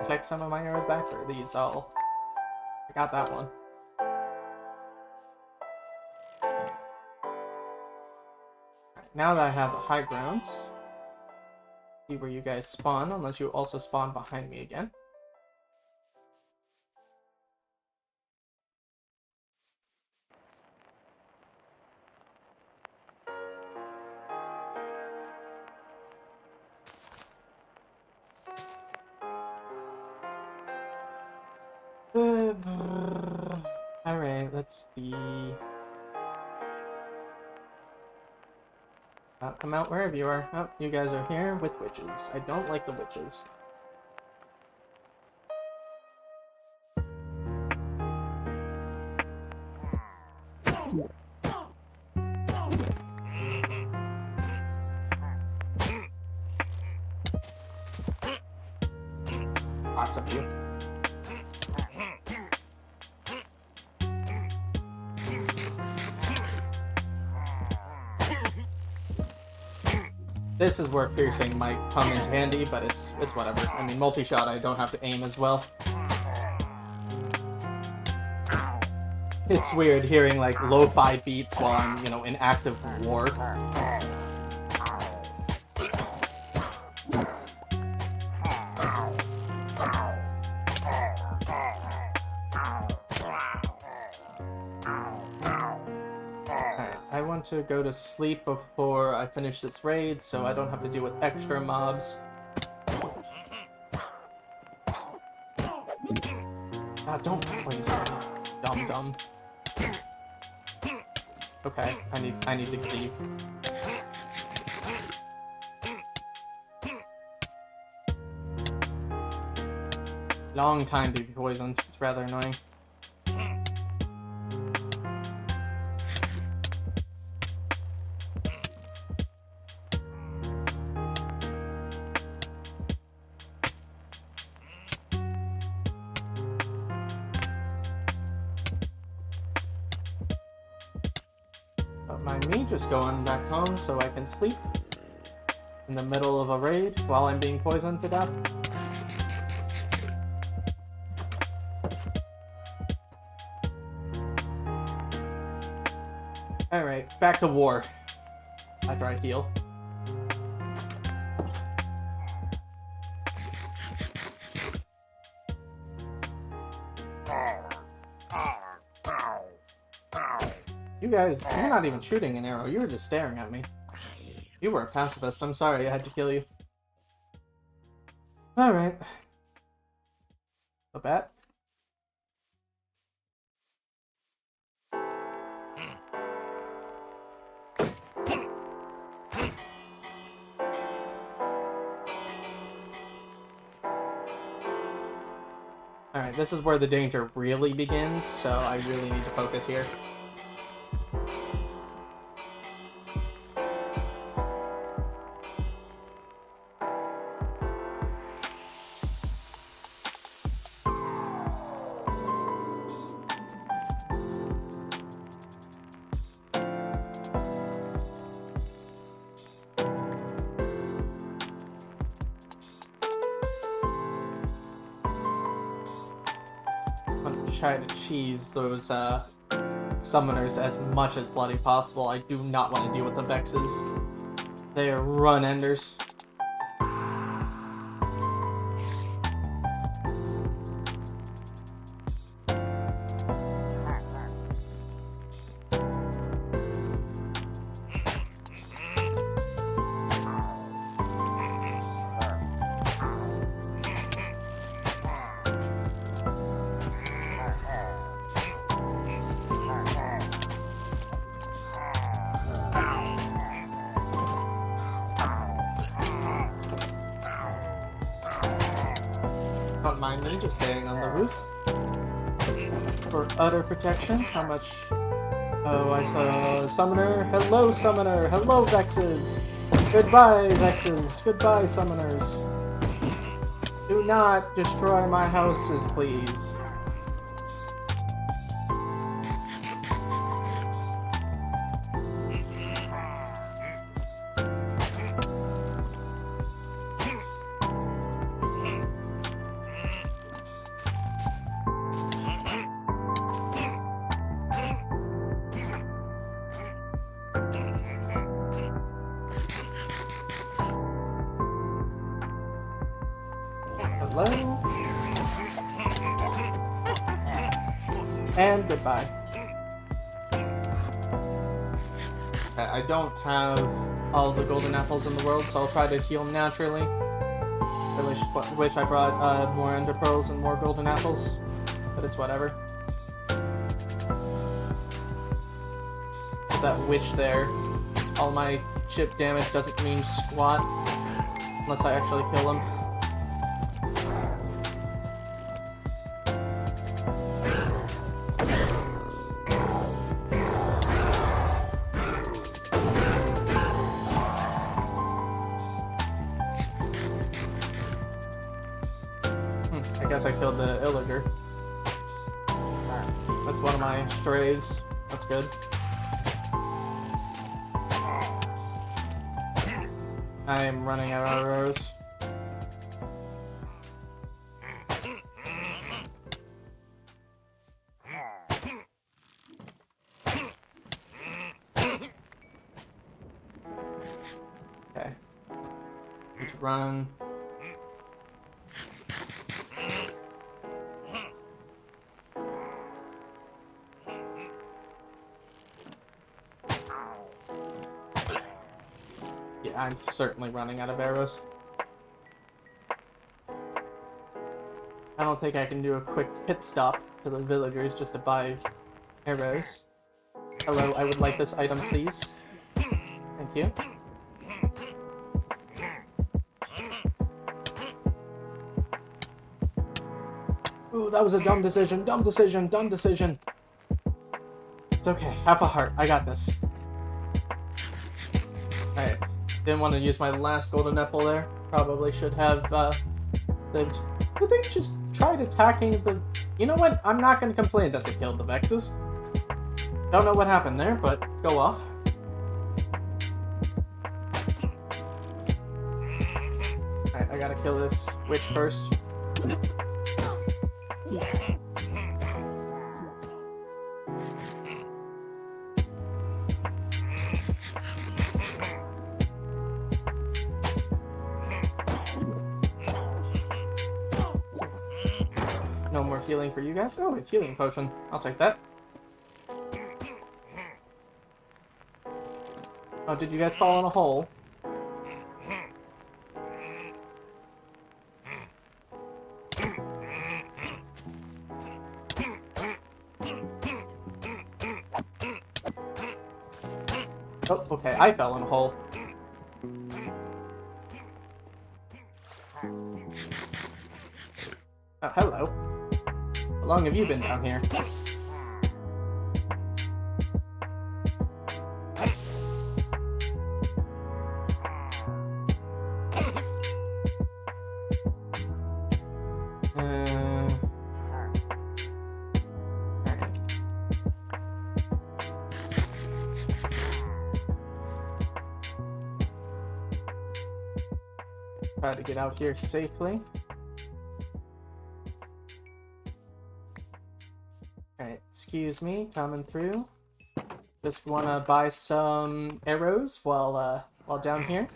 Take some of my arrows back, or are these all? I got that one. Right, now that I have the high ground, see where you guys spawn, unless you also spawn behind me again. Alright, let's see. Come out wherever you are. Oh, you guys are here with witches. I don't like the witches. Lots of you. This is where piercing might come into handy, but it's whatever. I mean, multi-shot, I don't have to aim as well. It's weird hearing, like, lo-fi beats while I'm, you know, in active war. I want to go to sleep before I finish this raid, so I don't have to deal with extra mobs. Ah, don't poison me, dum-dum. Okay, I need to leave. Long time to be poisoned. It's rather annoying. Mind me, just going back home so I can sleep in the middle of a raid while I'm being poisoned to death. Alright, back to war. After I heal. You guys, you're not even shooting an arrow, you were just staring at me. You were a pacifist, I'm sorry I had to kill you. Alright. A bat? Alright, this is where the danger really begins, so I really need to focus here. Try to cheese those summoners as much as bloody possible. I do not want to deal with the Vexes. They are run enders. Don't mind me just staying on the roof for utter protection. How much? Oh, I saw a summoner. Hello, summoner. Hello, Vexes. Goodbye, Vexes. Goodbye, summoners. Do not destroy my houses, please. Hello. And goodbye. I don't have all the golden apples in the world, so I'll try to heal naturally. I wish I brought more ender pearls and more golden apples, but it's whatever. With that witch there, all my chip damage doesn't mean squat unless I actually kill him. I guess I killed the illager with one of my strays. That's good. I am running out of arrows. Okay. Need to run. Yeah, I'm certainly running out of arrows. I don't think I can do a quick pit stop to the villagers just to buy arrows. Hello, I would like this item, please. Thank you. Ooh, that was a dumb decision, dumb decision, dumb decision. It's okay, have a heart, I got this. Alright, didn't want to use my last golden apple there. Probably should have, lived. But they just tried attacking the... You know what? I'm not going to complain that they killed the Vexes. Don't know what happened there, but go off. I gotta kill this witch first. No more healing for you guys. Oh, a healing potion. I'll take that. Oh, did you guys fall in a hole? Oh, okay, I fell in a hole. Oh, hello. How long have you been down here? Try to get out here safely. Alright, excuse me, coming through. Just wanna buy some arrows while down here.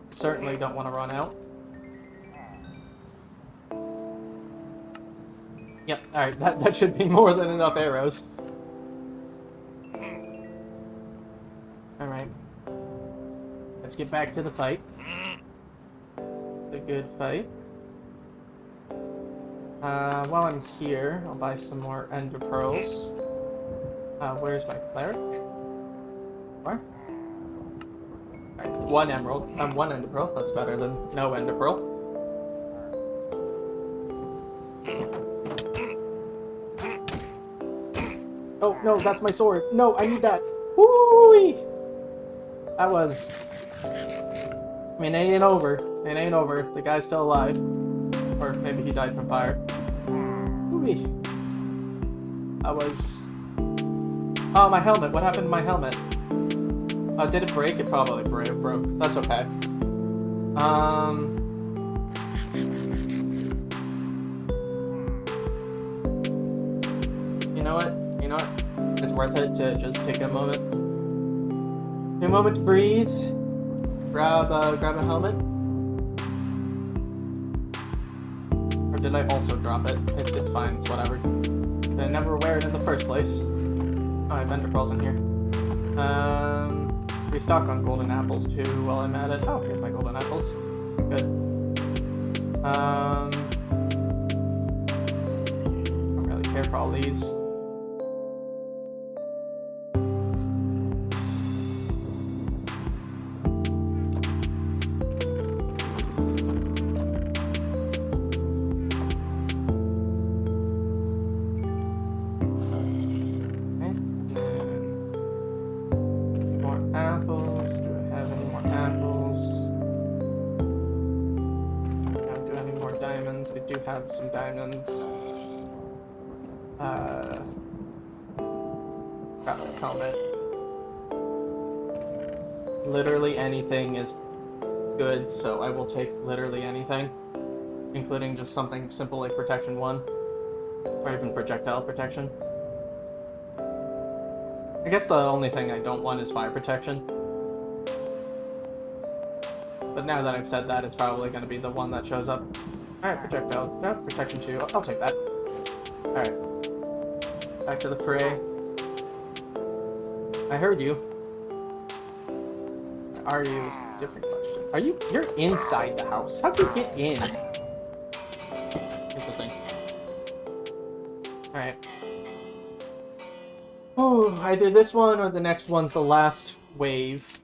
Certainly don't want to run out. Yep, alright, that should be more than enough arrows. Alright. Let's get back to the fight. The good fight. While I'm here, I'll buy some more ender pearls. Where's my cleric? Where? Alright, one emerald. One ender pearl. That's better than no ender pearl. Oh, no, that's my sword. No, I need that. Woo-wee! That was... I mean, it ain't over. It ain't over. The guy's still alive. Or maybe he died from fire. Woo-wee. That was... Oh, my helmet. What happened to my helmet? Did it break? It probably broke. That's okay. You know what? You know what? It's worth it to just take a moment. Take a moment to breathe. Grab a helmet. Or did I also drop it? It's fine. It's whatever. I never wear it in the first place. Oh, I have ender pearls in here. Restock on golden apples too while I'm at it. Oh, here's my golden apples. Good. Don't really care for all these. Have some diamonds. Got a helmet. Literally anything is good, so I will take literally anything, including just something simple like protection 1, or even projectile protection. I guess the only thing I don't want is fire protection. But now that I've said that, it's probably going to be the one that shows up. Alright, projectile. No, protection 2. I'll take that. Alright. Back to the fray. I heard you. Are you? Is a different question. Are you? You're inside the house. How'd you get in? Interesting. Alright. Oh, either this one or the next one's the last wave.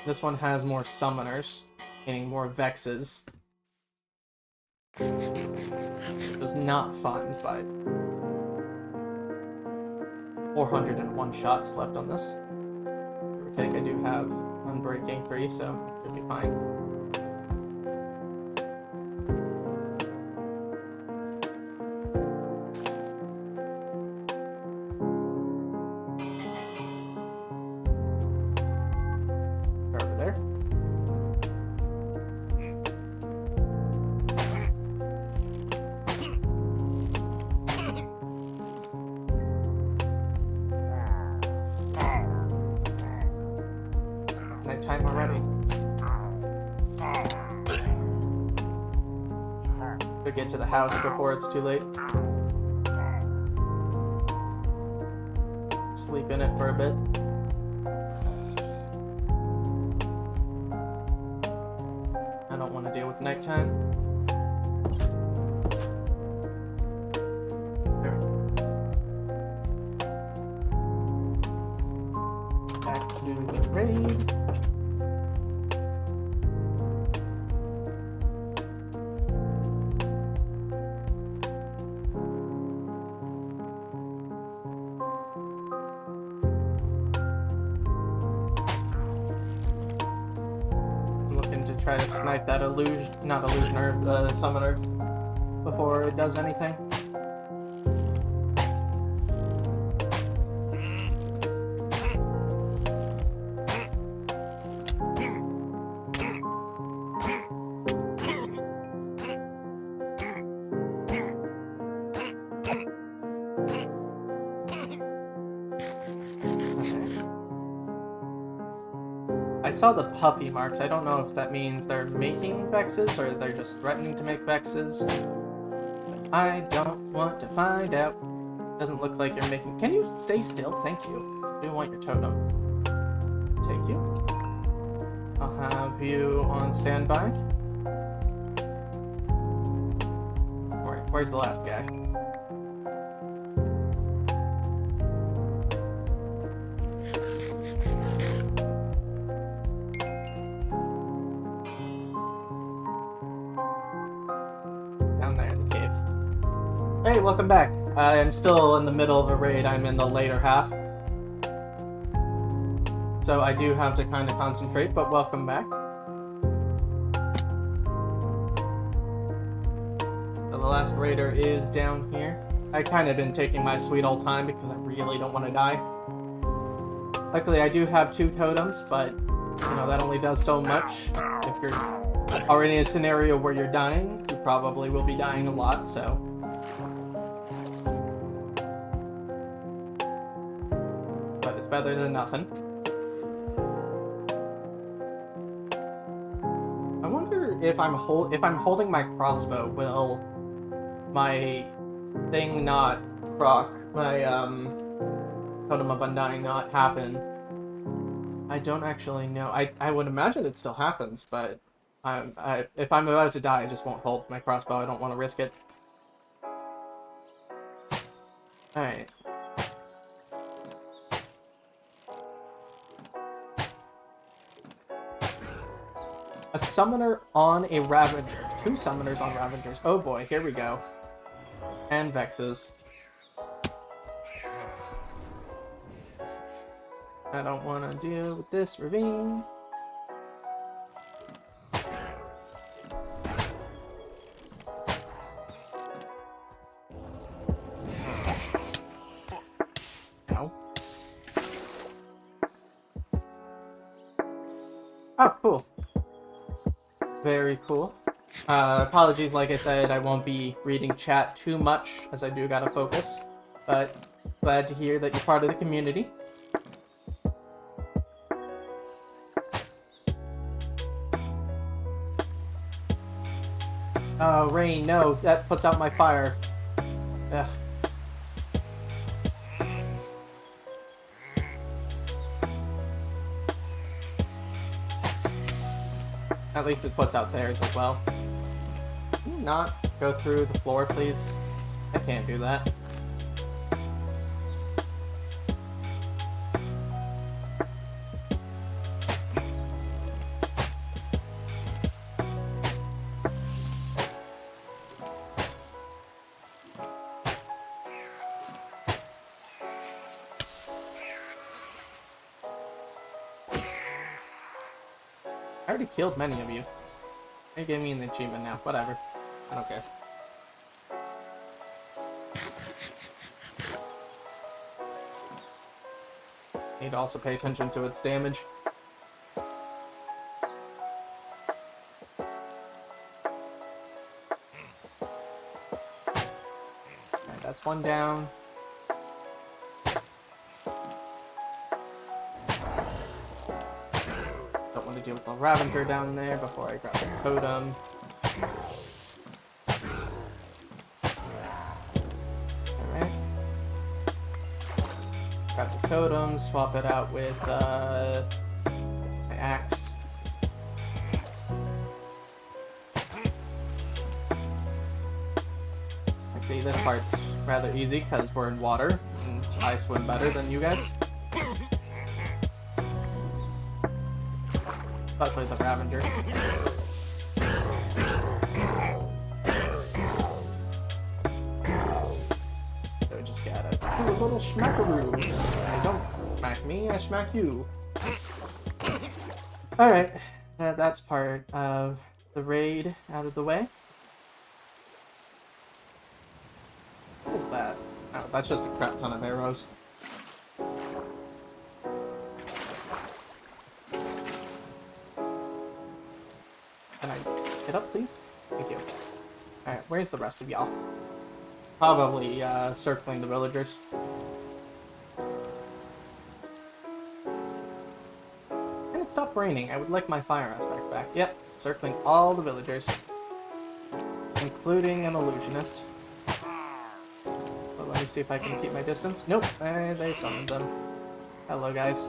This one has more summoners. Getting more vexes. It was not fun, but 401 shots left on this. Give or take, I do have Unbreaking 3, so should be fine. nighttime already. To get to the house before it's too late. Sleep in it for a bit. I don't want to deal with nighttime. There. Back to the raid. Try to snipe that summoner before it does anything. I saw the puppy marks. I don't know if that means they're making Vexes or they're just threatening to make Vexes. But I don't want to find out. Doesn't look like you're making... Can you stay still? Thank you. I do want your totem. Take you. I'll have you on standby. Where's the last guy? Hey, welcome back. I'm still in the middle of a raid. I'm in the later half. So I do have to kind of concentrate, but welcome back. So the last raider is down here. I kind of been taking my sweet old time because I really don't want to die. Luckily, I do have 2 totems, but, you know, that only does so much. If you're already in a scenario where you're dying, you probably will be dying a lot, so... It's better than nothing. I wonder if I'm holding my crossbow, will my thing not proc, my Totem of Undying not happen? I don't actually know. I would imagine it still happens, but if I'm about to die, I just won't hold my crossbow. I don't want to risk it. Alright. A summoner on a Ravager. 2 summoners on Ravagers. Oh boy, here we go. And Vexes. I don't want to deal with this ravine. No. Oh, cool. Very cool. Apologies, like I said, I won't be reading chat too much, as I do gotta focus, but glad to hear that you're part of the community. Oh, rain, no, that puts out my fire. Ugh. At least it puts out theirs as well. Can you not go through the floor, please? I can't do that. I already killed many of you. They gave me an achievement now. Whatever. I don't care. Need to also pay attention to its damage. Alright, that's one down. deal with the Ravager down there before I grab the totem. Alright. Grab the totem, swap it out with my axe. Okay, this part's rather easy because we're in water and I swim better than you guys. Especially the Ravager. So we just gotta do a little smackaroo. I don't smack me, I smack you. Alright, that's part of the raid out of the way. What is that? Oh, that's just a crap ton of arrows. Can I get up, please? Thank you. Alright, where's the rest of y'all? Probably, circling the villagers. And it stopped raining. I would like my fire aspect back. Yep, circling all the villagers. Including an illusionist. But let me see if I can keep my distance. Nope, they summoned them. Hello, guys.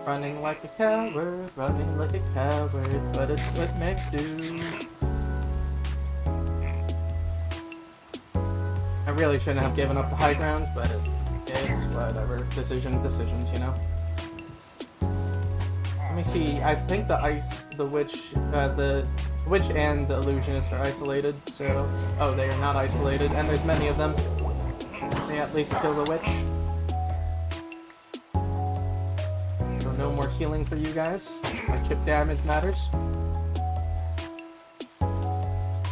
Running like a coward, running like a coward, but it's what makes do. I really shouldn't have given up the high ground, but it's whatever. Decisions, you know? Let me see, I think the witch and the illusionist are isolated, so... Oh, they are not isolated, and there's many of them. Let me at least kill the witch. No more healing for you guys. My chip damage matters.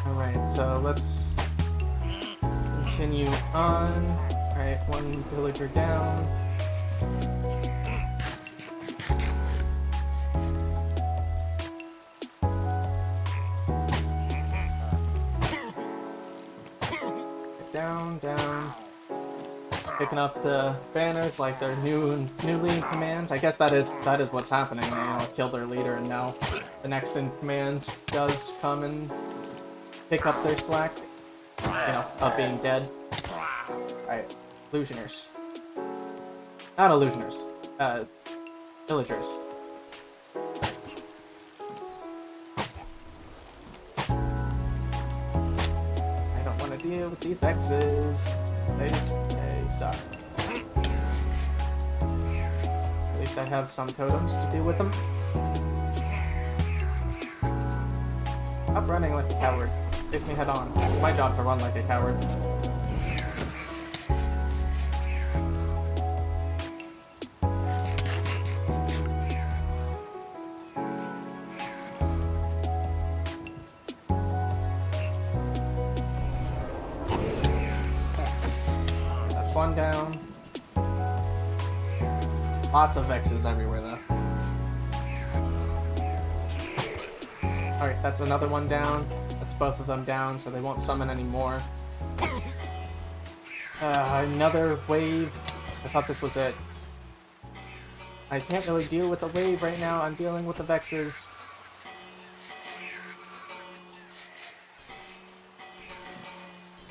Alright, so let's continue on. Alright, one villager down. Down. Picking up the banners like they're newly in command. I guess that is what's happening. They, killed their leader, and now the next in command does come and pick up their slack. Of being dead. Alright, illusioners. Not illusioners. Villagers. I don't want to deal with these vexes. They suck. At least I have some totems to deal with them. Stop running like a coward. Face me head on. It's my job to run like a coward. One down. Lots of Vexes everywhere, though. Alright, that's another one down. That's both of them down, so they won't summon anymore. Another wave. I thought this was it. I can't really deal with the wave right now. I'm dealing with the Vexes.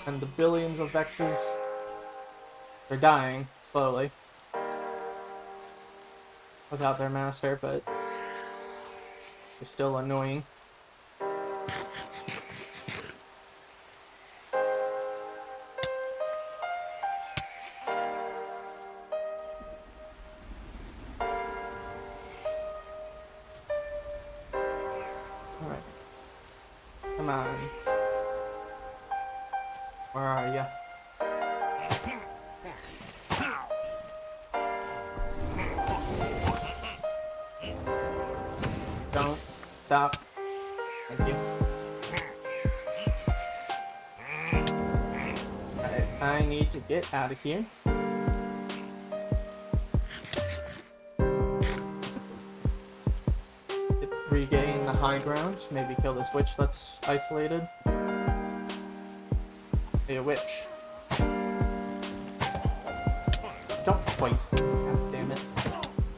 And the billions of Vexes. They're dying, slowly. Without their master, but... they're still annoying. Alright. Come on. Where are ya? Don't stop. Thank you. Alright, I need to get out of here. regain the high ground. Maybe kill this witch that's isolated. Hey, a witch. Don't poison. God damn it.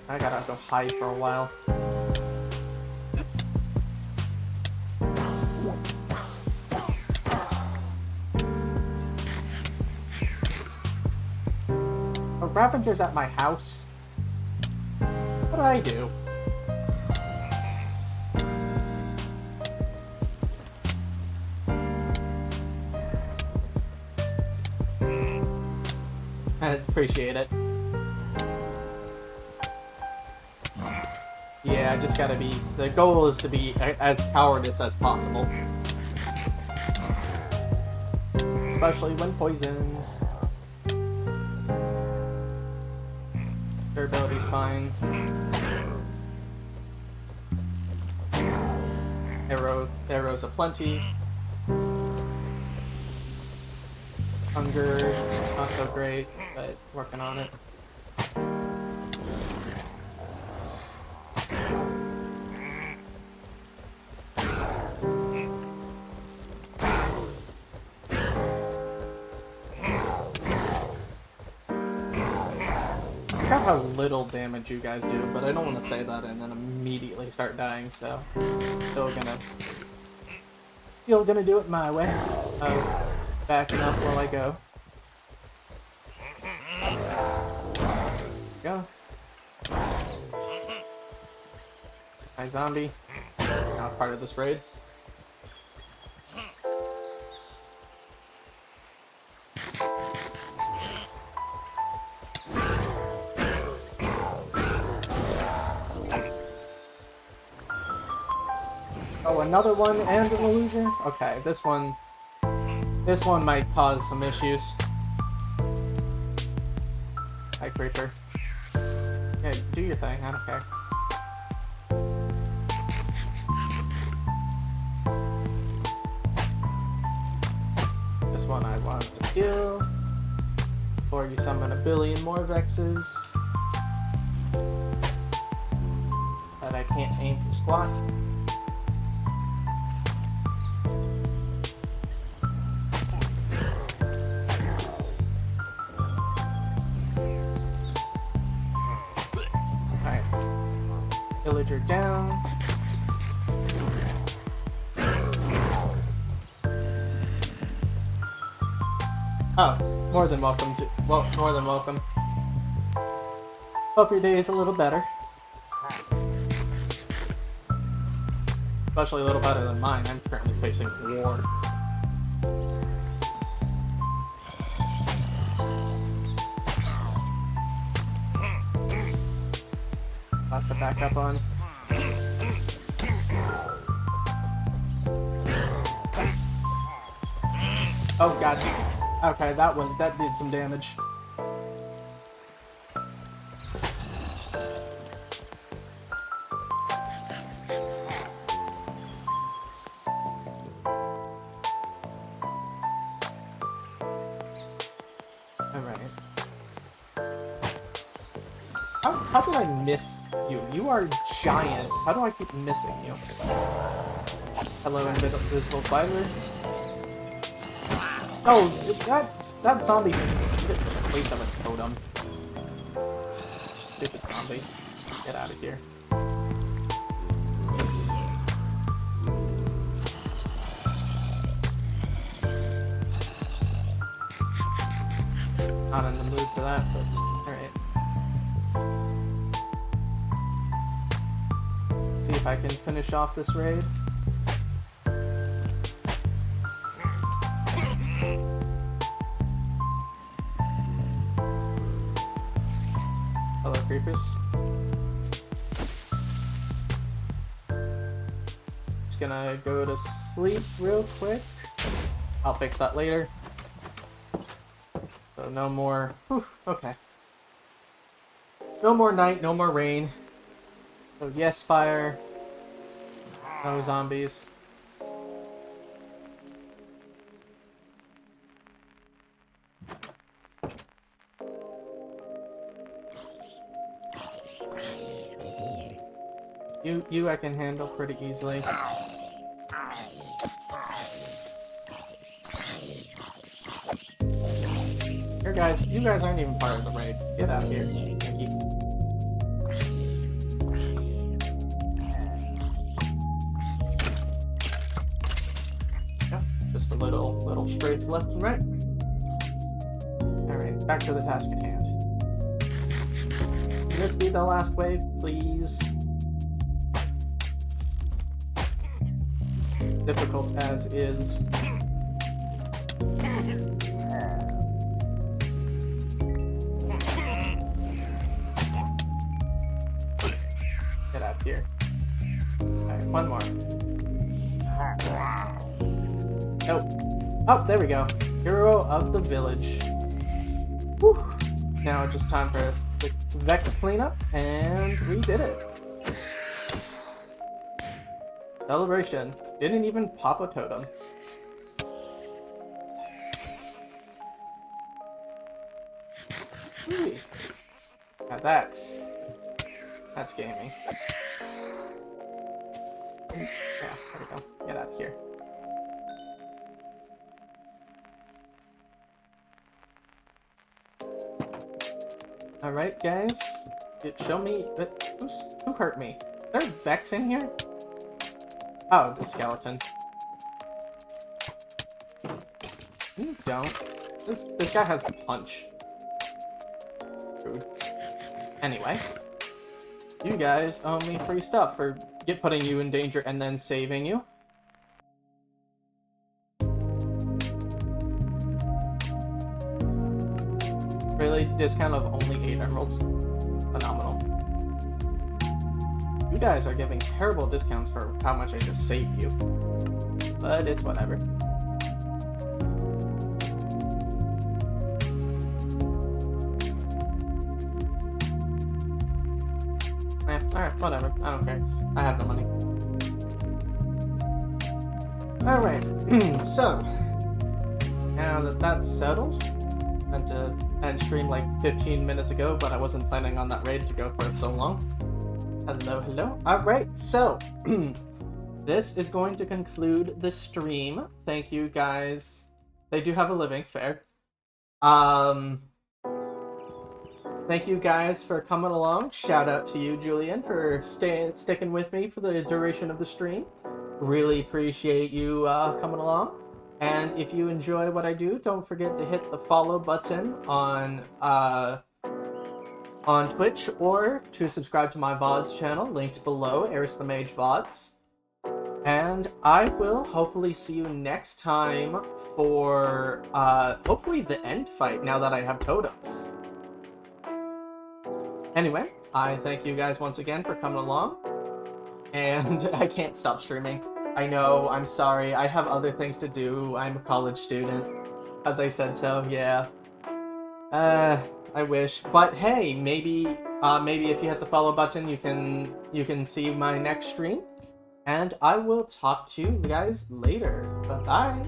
I gotta go hide for a while. A Ravager's at my house? What did I do? I appreciate it. Yeah, I just gotta be... The goal is to be as cowardice as possible. Especially when poisoned. Durability's fine. Arrows aplenty. Hunger, not so great, but working on it. I forgot how little damage you guys do, but I don't want to say that and then immediately start dying, so I'm still gonna do it my way. Backing up while I go. Go. Hi, zombie. Not part of this raid. Oh, another one and an illusion? Okay, this one might cause some issues. Hi, creeper. Yeah, do your thing, I don't care. This one I want to kill. Before you summon a billion more Vexes. That I can't aim for squat. Villager down. Oh, more than welcome to, well, more than welcome. Hope your day is a little better. Especially a little better than mine. I'm currently facing war. Last to back up on. Oh god. Okay, that did some damage. Alright. How did I miss you? You are giant. How do I keep missing you? Hello, invisible spider. Oh, that zombie. At least I'm a totem. Stupid zombie. Get out of here. Not in the mood for that, but alright. See if I can finish off this raid. Hello, creepers. Just gonna go to sleep real quick. I'll fix that later. So no more. Whew, okay. No more night, no more rain. So yes, fire. No zombies. You I can handle pretty easily. You guys aren't even part of the raid. Get out of here. Thank you. Yeah, just a little strafe left and right. Alright, back to the task at hand. Can this be the last wave, please? Difficult as is. Get out here. Alright, one more. Nope. Oh, there we go. Hero of the village. Whew. Now it's just time for the Vex cleanup, and we did it. Celebration. Didn't even pop a totem. Whee. Now that's gaming. Yeah, there we go. Get out of here. Alright, guys. Show me... Who hurt me? Is there Vex in here? Oh, the skeleton. You don't. This guy has a punch. Rude. Anyway. You guys owe me free stuff for putting you in danger and then saving you. Really? Discount of only 8 emeralds. Phenomenal. You guys are giving terrible discounts for how much I just saved you. But it's whatever. Alright, whatever. I don't care. I have the money. Alright, so now that that's settled, meant to end stream like 15 minutes ago, but I wasn't planning on that raid to go for so long. Hello. Alright, so this is going to conclude the stream. Thank you guys. They do have a living, fair. Thank you guys for coming along. Shout out to you, Julian, for sticking with me for the duration of the stream. Really appreciate you coming along. And if you enjoy what I do, don't forget to hit the follow button on Twitch or to subscribe to my VODs channel, linked below, Eris the Mage VODs. And I will hopefully see you next time for hopefully the end fight now that I have totems. Anyway, I thank you guys once again for coming along, and I can't stop streaming. I know, I'm sorry, I have other things to do. I'm a college student, as I said so, yeah. I wish, but hey, maybe if you hit the follow button, you can see my next stream, and I will talk to you guys later. Bye-bye.